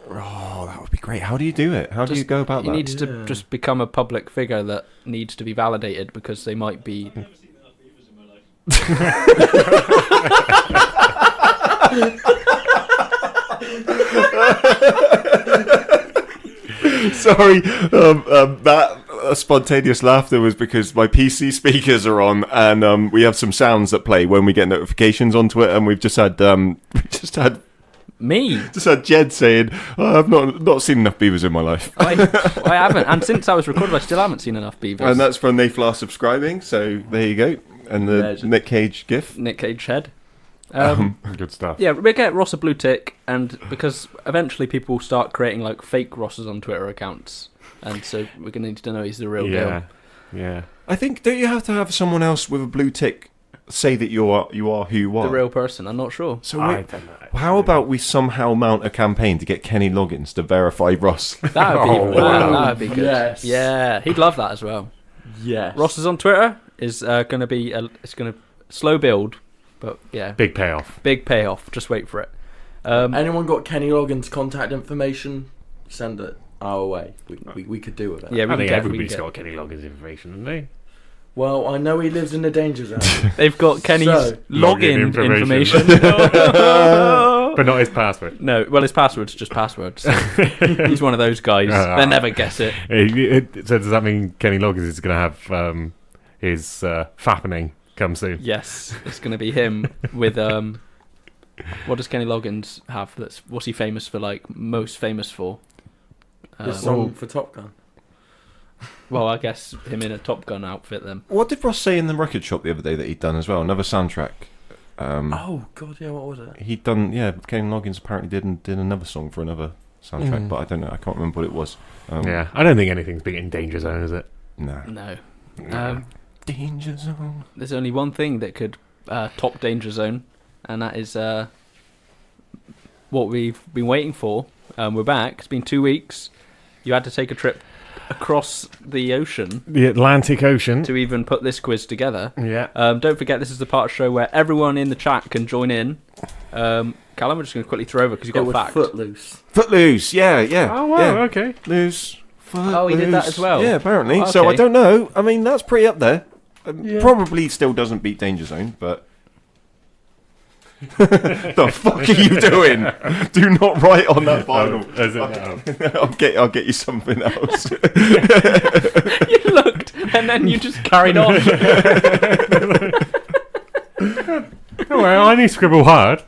Oh, that would be great. How do you do it? How do you go about that? He needs to just become a public figure that needs to be validated because they might be... Sorry, that spontaneous laughter was because my PC speakers are on, and we have some sounds that play when we get notifications on Twitter, and we've just had Jed saying, "I've not seen enough beavers in my life." I haven't, and since I was recorded, I still haven't seen enough beavers. And that's from Nayflar subscribing. So there you go, and the Legend. Nick Cage gif. Nick Cage head. Good stuff. Yeah, we get Ross a blue tick, and because eventually people will start creating like fake Rosses on Twitter accounts, and so we're gonna need to know he's the real deal. Yeah. I think, don't you have to have someone else with a blue tick say that you are who you are? The real person. I'm not sure. So I don't know. how about we somehow mount a campaign to get Kenny Loggins to verify Ross? That would be wow. that would be good. Yes. Yeah, he'd love that as well. Yes. Ross's on Twitter is going to be it's going to slow build, but yeah, Big payoff. big payoff. Just wait for it. Anyone got Kenny Loggins' contact information? Send it our way. We could do with it. Yeah, we I can think get, everybody's we can got Kenny Loggins information, haven't they? Well, I know he lives in the danger zone. get. They've got Kenny's So, login login information. But not his password. No, well, his password's just password. So he's one of those guys. They never guess it. So does that mean Kenny Loggins is going to have his fappening come soon? Yes, it's going to be him with what does Kenny Loggins have? What's he famous for? Like most famous for? This song for Top Gun. Well, I guess him in a Top Gun outfit then. What did Ross say in the record shop the other day that he'd done as well? Another soundtrack. Oh God, yeah. What was it? He'd done, Kenny Loggins apparently did another song for another soundtrack, but I don't know. I can't remember what it was. Yeah, I don't think anything's beating Danger Zone, is it? No. No. Danger Zone. There's only one thing that could top Danger Zone, and that is what we've been waiting for. We're back. It's been 2 weeks. You had to take a trip across the ocean, The Atlantic Ocean. to even put this quiz together. Yeah. Don't forget, this is the part of the show where everyone in the chat can join in. Callum, we're just going to quickly throw over because you've got a fact. Footloose. Footloose. Yeah. Oh, wow, Yeah. okay. Loose. Oh, he did that as well? Yeah, apparently. Oh, So I okay. don't know. I mean, that's pretty up there. Yeah. Probably still doesn't beat Danger Zone, but... the fuck are you doing? Do not write on that vinyl. I'll get you something else. You looked, and then you just carried on. Oh, well, I need to scribble hard.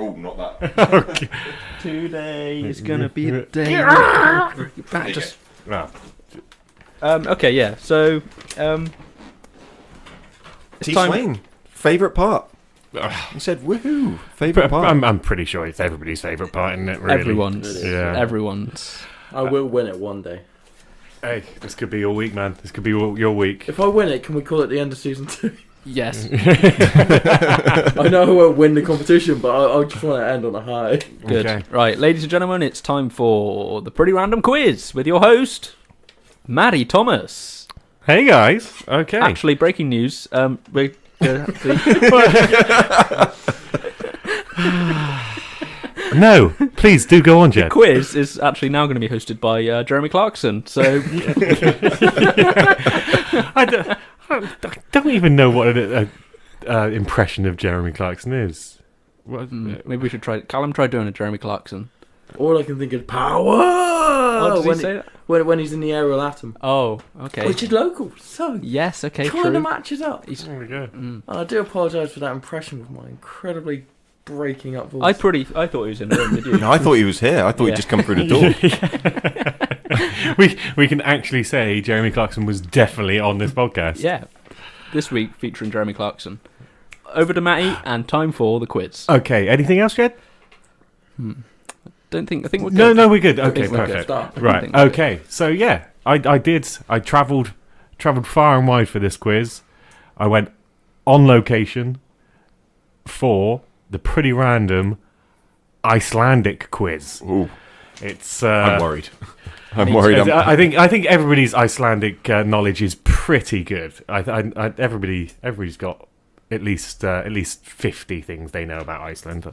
Oh, not that. Today is going to be the day. Just... No. Okay, yeah. So, it's T. time. Swain, favourite part. He said, woohoo, favourite part. I'm pretty sure it's everybody's favourite part, isn't it, really? Everyone's. Yeah. Everyone's. I will win it one day. Hey, this could be your week, man. This could be your week. If I win it, can we call it the end of season 2? Yes. I know I won't win the competition, but I just want to end on a high. Good. Okay. Right, ladies and gentlemen, it's time for the Pretty Random Quiz with your host, Maddie Thomas. Hey, guys. Okay. Actually, breaking news. We're No, please do go on, Jed. quiz is actually now going to be hosted by Jeremy Clarkson. So I don't even know what an impression of Jeremy Clarkson is. What, maybe we should try. Callum tried doing a Jeremy Clarkson. All I can think is power. What does he when say? That? when he's in the aerial atom, Oh, okay. which is local. So Yes, okay, kind true. of matches up. There we go. And I do apologise for that impression with my incredibly breaking up voice. I thought he was in the room, did you? No, I thought he was here. I thought he'd Yeah. just come through the door. We can actually say Jeremy Clarkson was definitely on this podcast. Yeah. This week featuring Jeremy Clarkson. Over to Matty and time for the quiz. Okay, anything else, Jed? I think we're good. No, we're good. Okay, think we're good. perfect. Start. Right. think we're good. Okay. So yeah, I travelled far and wide for this quiz. I went on location for the pretty random Icelandic quiz. Ooh, It's I'm worried. I'm worried. I think everybody's Icelandic knowledge is pretty good. Everybody's got at least 50 things they know about Iceland.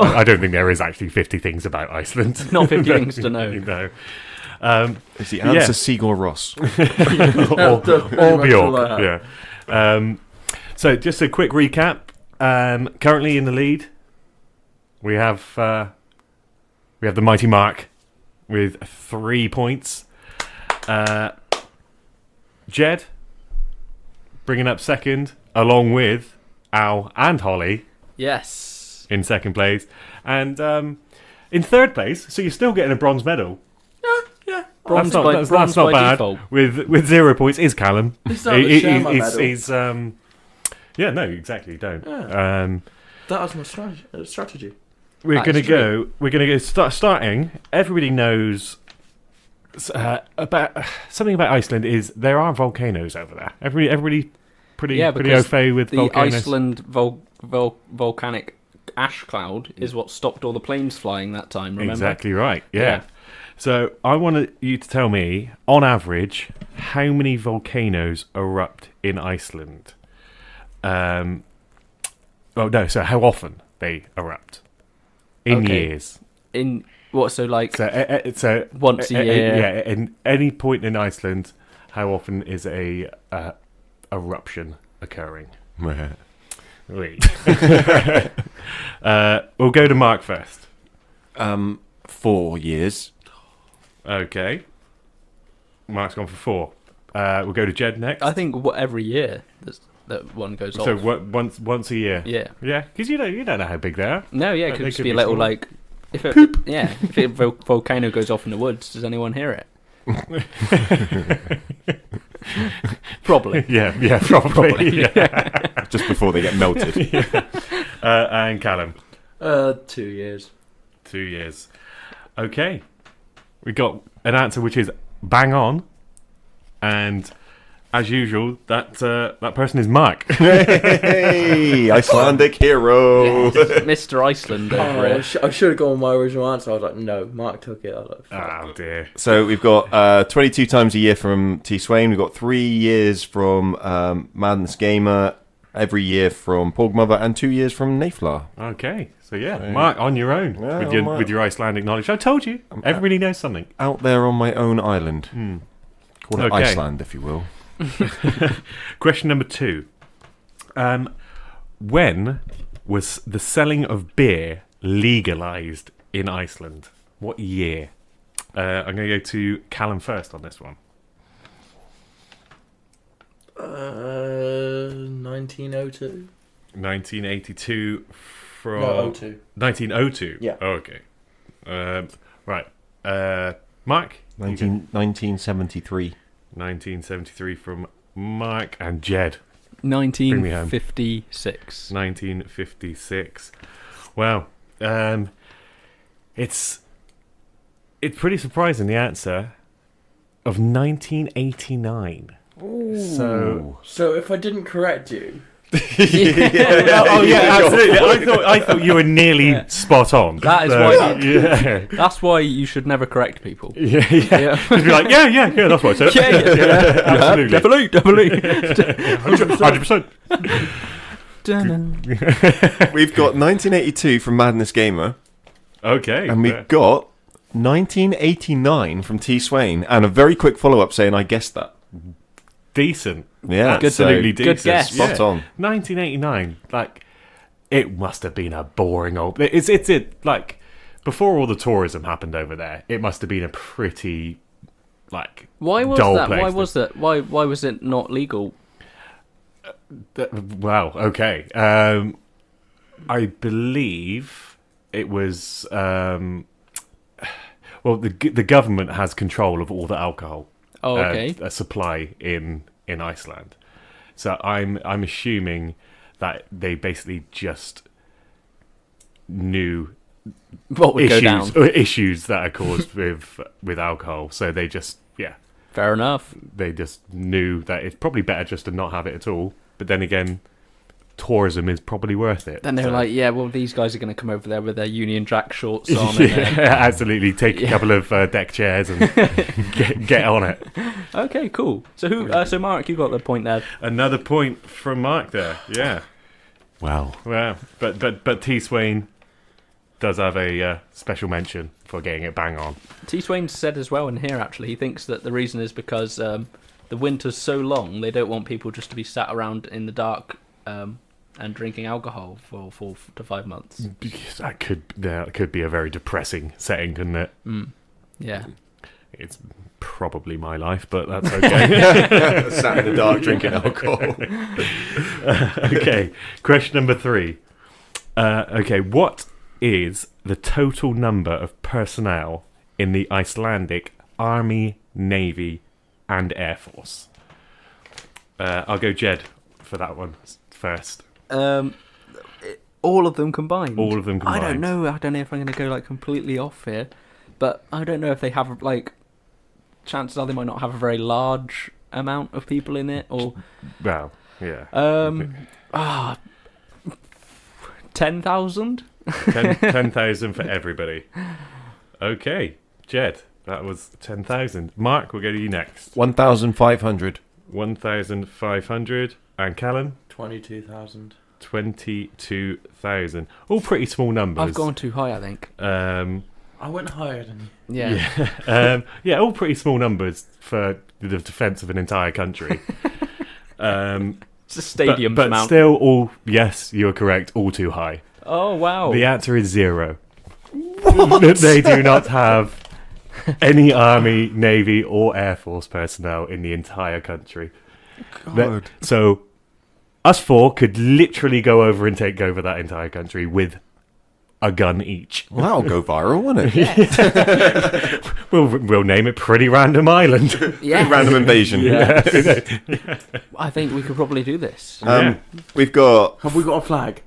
I don't think there is actually 50 things about Iceland. Not 50 things to know. No. Is the answer Sigur Rós? or Pretty much all I Bjork. have. Yeah. So just a quick recap. Currently in the lead, we have the mighty Mark with 3 points. Jed bringing up second, along with Al and Holly Yes. in second place, and in third place. So you're still getting a bronze medal. Yeah. Bronze that's not, bronze not by bad. default. With 0 points is Callum. It's not to share my medal. Yeah, no, exactly. Don't. Yeah. That was my strategy. We're That gonna is true. go. We're gonna go. Starting. Everybody knows about something about Iceland. Is there are volcanoes over there? Everybody pretty au because fait with the volcanoes. Iceland volcanic ash cloud is what stopped all the planes flying that time, remember? Exactly right. Yeah. Yeah. So I wanted you to tell me, on average, how many volcanoes erupt in Iceland. So how often they erupt in Okay. years. In what, so like So once a year? Yeah, in any point in Iceland, how often is a eruption occurring? Wait. We'll go to Mark first. 4 years. Okay. Mark's gone for 4. We'll go to Jed next. I think every year that one goes So off. once a year. Yeah. Yeah, because you don't know how big they are. No, yeah, it They could just could be a be little small. like if a volcano goes off in the woods, does anyone hear it? Probably. Yeah, probably. Yeah. Just before they get melted. And Callum, 2 years. 2 years. Okay, we got an answer which is bang on, and as usual, that person is Mark. Hey, Icelandic hero. Yes, Mr. Iceland over Oh, it. I should have gone with my original answer. I was like, no, Mark took it. I was like, fuck. Oh dear. So we've got 22 times a year from T. Swain. We've got 3 years from Madness Gamer, every year from Porgmother, and 2 years from Naflar. Okay, so yeah, Mark on your own Yeah, with your Icelandic knowledge. I told you, everybody knows something. Out there on my own island. Call it Okay. Iceland, if you will. Question number 2. When was the selling of beer legalized in Iceland? What year? I'm going to go to Callum first on this one. 1902. 1982 from... No, 02. 1902? Yeah. Oh, okay. Right. Mark? 1973. 1973 from Mark and Jed. me home. 1956. 1956. Wow. It's pretty surprising, the answer of 1989. So if I didn't correct you, oh yeah, absolutely. I thought you were nearly spot on. That is why that's why you should never correct people. Yeah. Yeah. Just be like, yeah, that's what I said. Definitely. 100%. We've got 1982 from Madness Gamer, Okay. and we've got 1989 from T. Swain, and a very quick follow-up saying I guessed that. Decent. Yeah, Absolutely Good decent. guess. Spot on. 1989. Like, it must have been a boring old. It's like before all the tourism happened over there, it must have been a pretty Why was dull that? place Why to- was that? Why was it not legal? Wow. Okay. I believe it was. Well, the government has control of all the alcohol. Oh, okay. Supply in Iceland. So I'm assuming that they basically just knew What would go down? issues that are caused with alcohol. So they just Fair enough. they just knew that it's probably better just to not have it at all. But then again, tourism is probably worth it. Then they were So- like, yeah, well, these guys are going to come over there with their Union Jack shorts on. And yeah, absolutely. Take a couple of deck chairs and get on it. Okay, cool. So so Mark, you got the point there. Another point from Mark there. Yeah. Wow. Well, but T. Swain does have a special mention for getting it bang on. T. Swain said as well in here, actually, he thinks that the reason is because the winter's so long, they don't want people just to be sat around in the dark and drinking alcohol for 4 to 5 months. That could be a very depressing setting, couldn't it? Yeah. It's probably my life, but that's okay. Sat in the dark drinking alcohol. Okay, question number 3. Okay, what is the total number of personnel in the Icelandic Army, Navy, and Air Force? I'll go Jed for that one first. All of them combined. All of them combined. I don't know if I'm going to go completely off here, but I don't know if they have chances are they might not have a very large amount of people in it, or Well, yeah. 10,000. 10,000 for everybody. Okay, Jed, that was 10,000. Mark, we'll go to you next. 1,500. 1,500. And Callan? 22,000. 22,000. All pretty small numbers. I've gone too high, I think. I went higher than you. Yeah. All pretty small numbers for the defence of an entire country. It's a stadium but amount. still, all yes, you're correct. All too high. Oh wow. The answer is 0. They do not have any Army, Navy, or Air Force personnel in the entire country. God. So, us 4 could literally go over and take over that entire country with a gun each. Well, that'll go viral, won't it? We'll name it Pretty Random Island. Yeah. Random invasion. I think we could probably do this. We've got... Have we got a flag?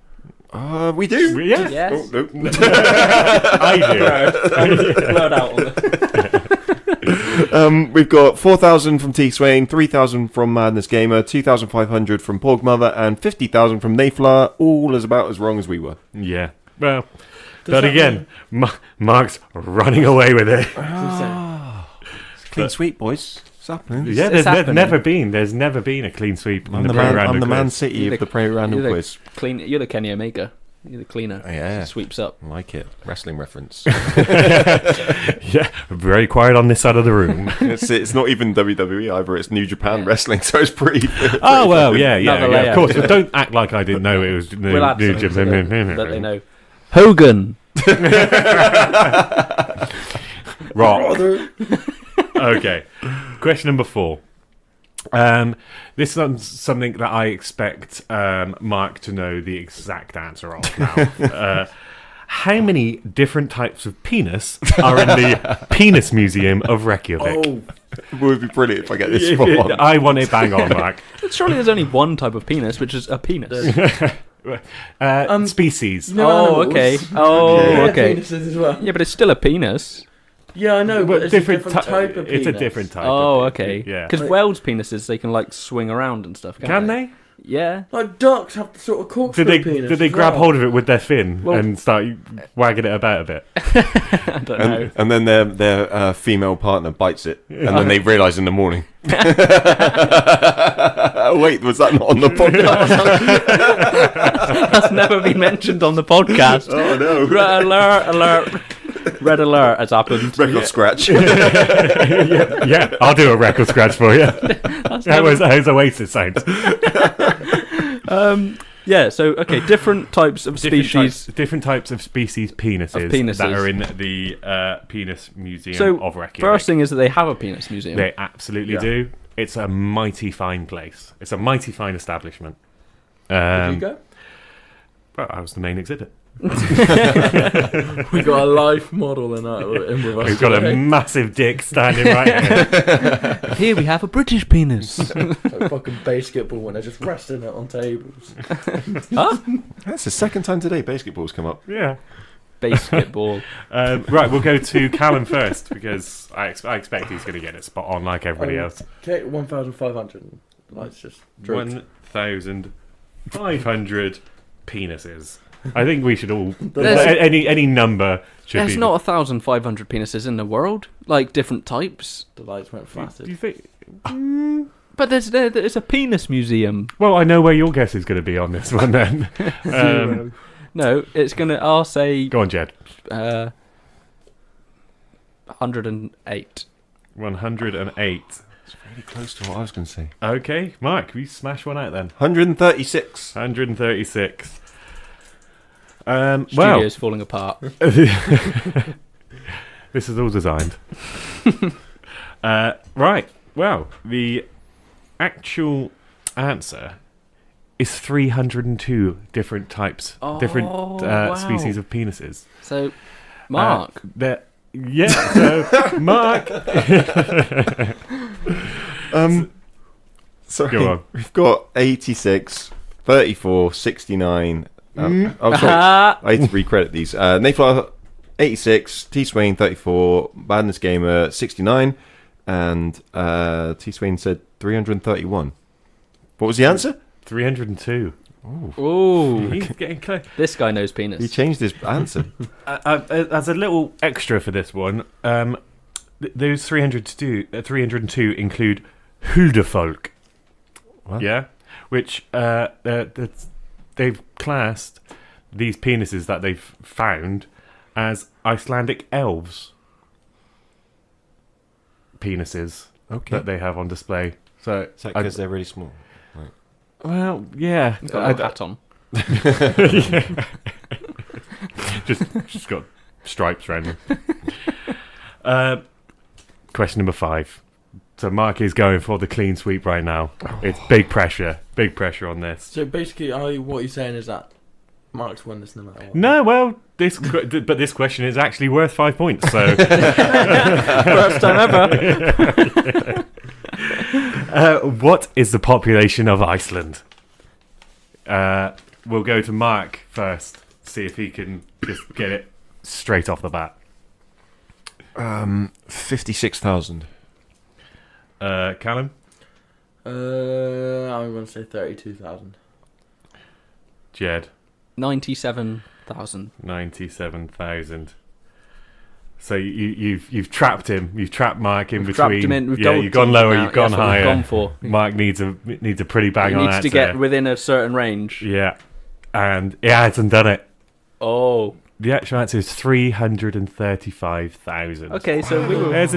we do. Yeah, Yes. Oh, no. I do. Blurred out on the... We've got 4,000 from T. Swain, 3,000 from Madness Gamer, 2,500 from Pogmother, and 50,000 from Nayflar. All is about as wrong as we were. Yeah. Well, but again, Mark's running away with it. Clean sweep, boys. It's happening. Yeah, It's there's happening. never been a clean sweep in I'm the the Pro man, Random I'm the quiz. Man City You're of the Pro Random you're the quiz. You're the Kenny Omega. You're the cleaner. Yeah. Sweeps up. I like it. Wrestling reference. Yeah, very quiet on this side of the room. It's not even WWE either. It's New Japan Wrestling, so it's pretty... Oh well, yeah, Another of layer. course. But don't act like I didn't know it was We'll add New something so Japan. that they know. Hogan. Rock. Okay. Question number 4. This is something that I expect Mark to know the exact answer of now. How many different types of penis are in the Penis Museum of Reykjavik? Oh, It would be brilliant if I get this spot on. I want it bang on, Mark. Surely there's only one type of penis, which is a penis. Species. you know Oh, animals? okay. Oh, They're okay. penises as well. Yeah, but it's still a penis. Yeah, I know, but it's a different type of penis. It's a different type. Oh, of okay. Yeah. Because whales' penises, they can swing around and stuff. Can they? Yeah. Like ducks have the sort of corkscrew penis. Did they as grab well. hold of it with their fin Well- and start wagging it about a bit? I don't know. And then their female partner bites it, and then they realise in the morning. Wait, was that not on the podcast? That's never been mentioned on the podcast. Oh no! Red alert! Alert! Red alert has happened. Record scratch. Yeah, I'll do a record scratch for you. How's Oasis sound? Yeah, so, okay, different types of species. Different types of species penises, that are in the Penis Museum So, of Reykjavik. first thing is that they have a penis museum. They absolutely do. It's a mighty fine place. It's a mighty fine establishment. Did you go? Well, I was the main exhibit. We got a life model in with us. We've got a massive dick standing right here. Here we have a British penis. Like fucking basketball when they're just resting it on tables. Huh? That's the second time today basketball's come up. Yeah. Basketball. Right, we'll go to Callum first because I expect he's going to get it spot on like everybody else. Okay, 1,500. Let's just drugs. 1,500 penises. I think we should all There's- any number should There's be. not 1,500 penises in the world, like different types. The lights went Do flaccid. you think? But there's a penis museum. Well, I know where your guess is going to be on this one then. No, it's gonna. I'll say Go on, Jed. 108. 108. It's really close to what I was going to say. Okay, Mark, we smash one out then. 136. 136. Studio's falling apart. This is all designed. Right. Well, the actual answer is 302 different types, wow. species of penises. So, Mark. So Mark. Sorry. Go on. We've got 86, 34, 69. Oh, sorry. Ah, I had to recredit these. Nayflower 86, T Swain 34, Madness Gamer 69, and T Swain said 331. What was the answer? 302. ooh, He's getting close. this guy knows penis. He changed his answer. As a little extra for this one, those 302 include Huldefolk. What? Yeah, which they've classed these penises that they've found as Icelandic elves penises Okay. that they have on display. So Is that because they're really small? well, yeah, Got a hat on. just got stripes around them. Question number 5. So Mark is going for the clean sweep right now. It's big pressure on this. So basically, what you're saying is that Mark's won this no matter what. No, well, but this question is actually worth 5 points. So First time ever. what is the population of Iceland? We'll go to Mark first. See if he can just get it straight off the bat. 56,000. Callum, I'm going to say 32,000. Jed, 97,000. 97,000. So you've trapped him. You've trapped Mark in We've between. trapped him in. We've Yeah, double you've gone teamed lower. now. You've gone That's what we've higher. gone for. Mark needs a pretty bang He on needs answer. to get within a certain range. Yeah, and he hasn't done it. Oh, The actual answer is 335,000. okay. So we were. There's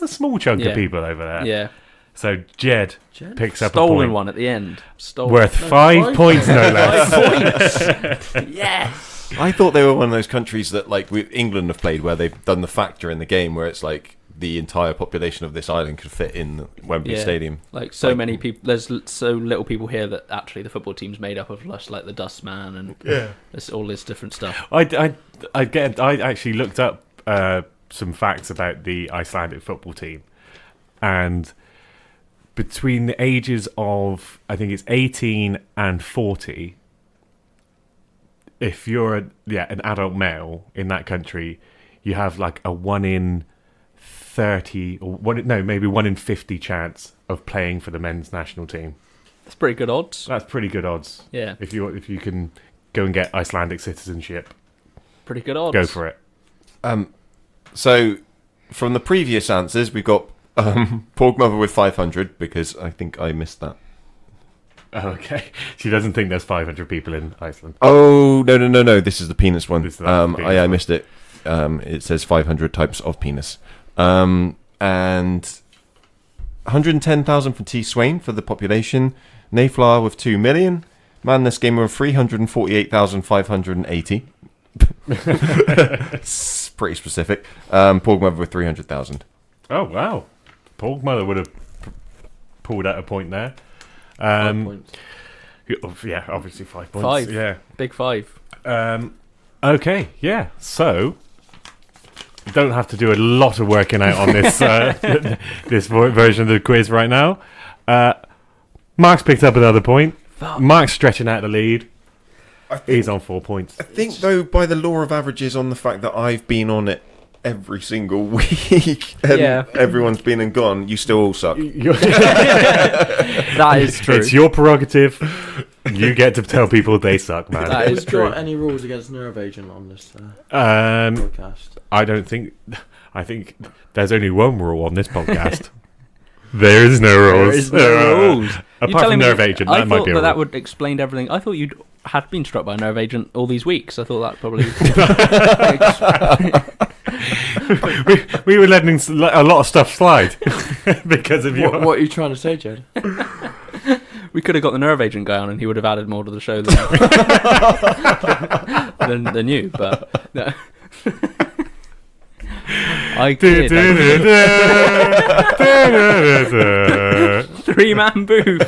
a small chunk Yeah. of people over there. Yeah, So Jed Jed? picks up a stolen point. one at the end. Stolen. Worth No, 5 5 points, no less. 5 points. Yes. I thought they were one of those countries that, like, England have played, where they've done the factor in the game, where it's like the entire population of this island could fit in Wembley Yeah. Stadium. Like so many people. There's so little people here that actually the football team's made up of just like the Dustman and there's all this different stuff. I actually looked up some facts about the Icelandic football team, and between the ages of, I think it's 18 and 40, if you're an adult male in that country, you have like a 1 in 30 or maybe 1 in 50 chance of playing for the men's national team. That's pretty good odds. That's pretty good odds. Yeah, If you can go and get Icelandic citizenship, pretty good odds. go for it. So, from the previous answers, we've got Pork Mother with 500, because I think I missed that. Okay. She doesn't think there's 500 people in Iceland. Oh, no. This is the penis one. This is the penis I one. missed it. It says 500 types of penis. And 110,000 from T. Swain for the population. Nayflower with 2 million. Madness Gamer with 348,580. It's pretty specific. Porg Mother with 300,000. Oh, wow. Porg Mother would have pulled out a point there. 5 points. Yeah, obviously 5 points. 5. Yeah. Big 5. Okay, yeah. So, don't have to do a lot of working out on this this version of the quiz right now. Mark's picked up another point. Mark's stretching out the lead. He's on 4 points. I think, though, by the law of averages, on the fact that I've been on it every single week and everyone's been and gone, you still all suck. That is true. It's your prerogative. You get to tell people they suck, man. That is Have we true. got any rules against nerve agent on this Um, podcast? I think there's only one rule on this podcast. There is no rules. There is no rules. Apart from nerve agent, I that might thought be a that rule. would explain everything. I thought you'd had been struck by a nerve agent all these weeks. I thought that probably. we were letting a lot of stuff slide because of you. What are you trying to say, Jed? We could have got the nerve agent guy on, and he would have added more to the show than you. But no. I kid. 3-man booth.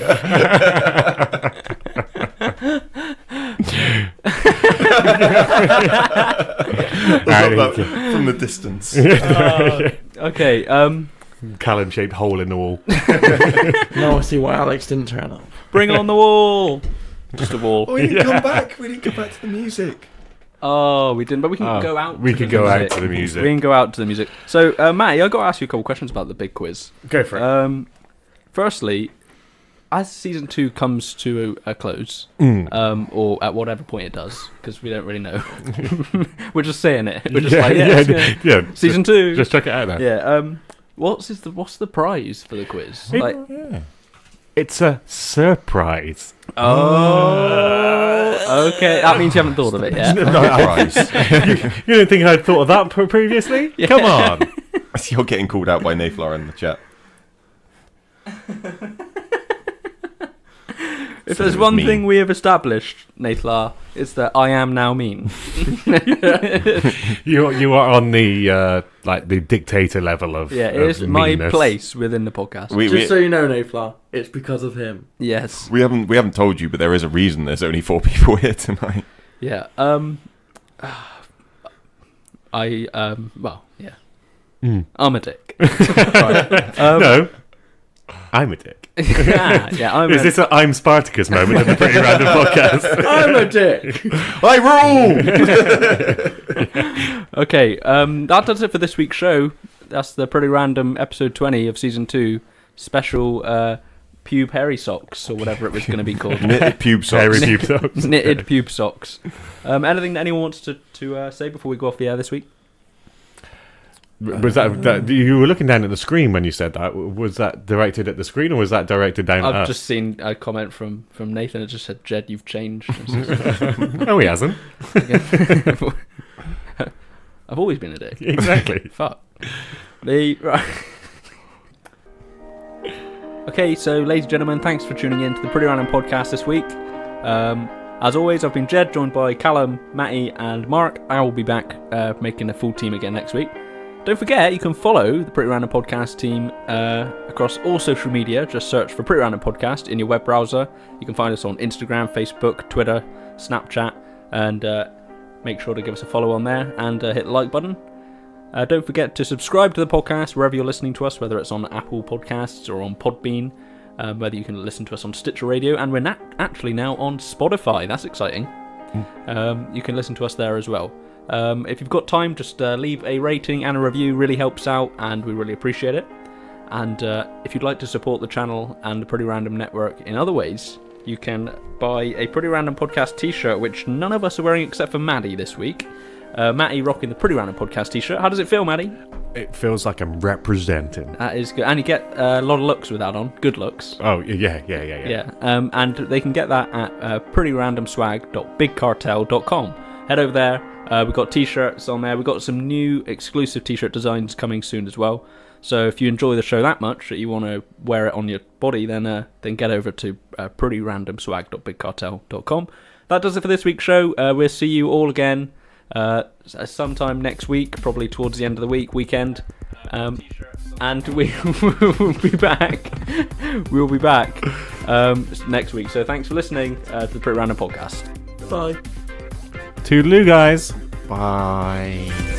I love that from the distance. Okay. Callum-shaped hole in the wall. No, I see why Alex didn't turn up. Bring on the wall. Just a wall. Oh, we didn't come back. We didn't come back to the music. Oh, we didn't, but we can go out. We could go out to the music. We can go out to the music. So, Matty, I've got to ask you a couple of questions about the big quiz. Go for it. Firstly, as season 2 comes to a close, or at whatever point it does, because we don't really know, we're just saying it. We're just season 2. Just check it out now. Yeah. What's the prize for the quiz? It's a surprise. Oh, okay. That means you haven't thought of it yet. You didn't think I'd thought of that previously? Yeah. Come on. You're getting called out by Nayflar in the chat. If there's one thing we have established, Nathlar, it's that I am now mean. You are on the the dictator level of it is my meanness. place within the podcast. Just so you know, Nayflar, it's because of him. Yes. We haven't told you, but there is a reason there's only 4 people here tonight. Yeah. Well, yeah. I'm a dick. Right. No. I'm a dick. Yeah, Is this an I'm Spartacus moment of the Pretty Random podcast? I'm a dick. I rule! Okay, that does it for this week's show. That's the Pretty Random episode 20 of season 2 special pube hairy socks, or whatever it was going to be called. Knitted pube socks. Hairy pube socks. Knitted pube socks. Anything that anyone wants to say before we go off the air this week? Was that you were looking down at the screen when you said that? Was that directed at the screen, or was that directed down at I've us? just seen a comment from Nathan. It just said, "Jed, you've changed." No, he hasn't. I've always been a dick. Exactly. Fuck. Right. Okay, so ladies and gentlemen, thanks for tuning in to the Pretty Random podcast this week. As always, I've been Jed, joined by Callum, Matty, and Mark. I will be back making a full team again next week. Don't forget, you can follow the Pretty Random Podcast team across all social media. Just search for Pretty Random Podcast in your web browser. You can find us on Instagram, Facebook, Twitter, Snapchat, and make sure to give us a follow on there and hit the like button. Don't forget to subscribe to the podcast wherever you're listening to us, whether it's on Apple Podcasts or on Podbean, whether you can listen to us on Stitcher Radio, and we're actually now on Spotify. That's exciting. You can listen to us there as well. If you've got time, just leave a rating and a review. Really helps out, and we really appreciate it. And if you'd like to support the channel and the Pretty Random Network in other ways, you can buy a Pretty Random Podcast t-shirt, which none of us are wearing except for Maddie this week. Matty rocking the Pretty Random Podcast t-shirt. How does it feel, Maddie? It feels like I'm representing. That is good. And you get a lot of looks with that on. Good looks. Oh, yeah. And they can get that at prettyrandomswag.bigcartel.com. head over there. We've got t-shirts on there. We've got some new exclusive t-shirt designs coming soon as well. So if you enjoy the show that much that you want to wear it on your body, then get over to prettyrandomswag.bigcartel.com. That does it for this week's show. We'll see you all again sometime next week, probably towards the end of the weekend. And we will be back. We'll be back next week. So thanks for listening to the Pretty Random Podcast. Bye. Toodaloo, guys. Bye.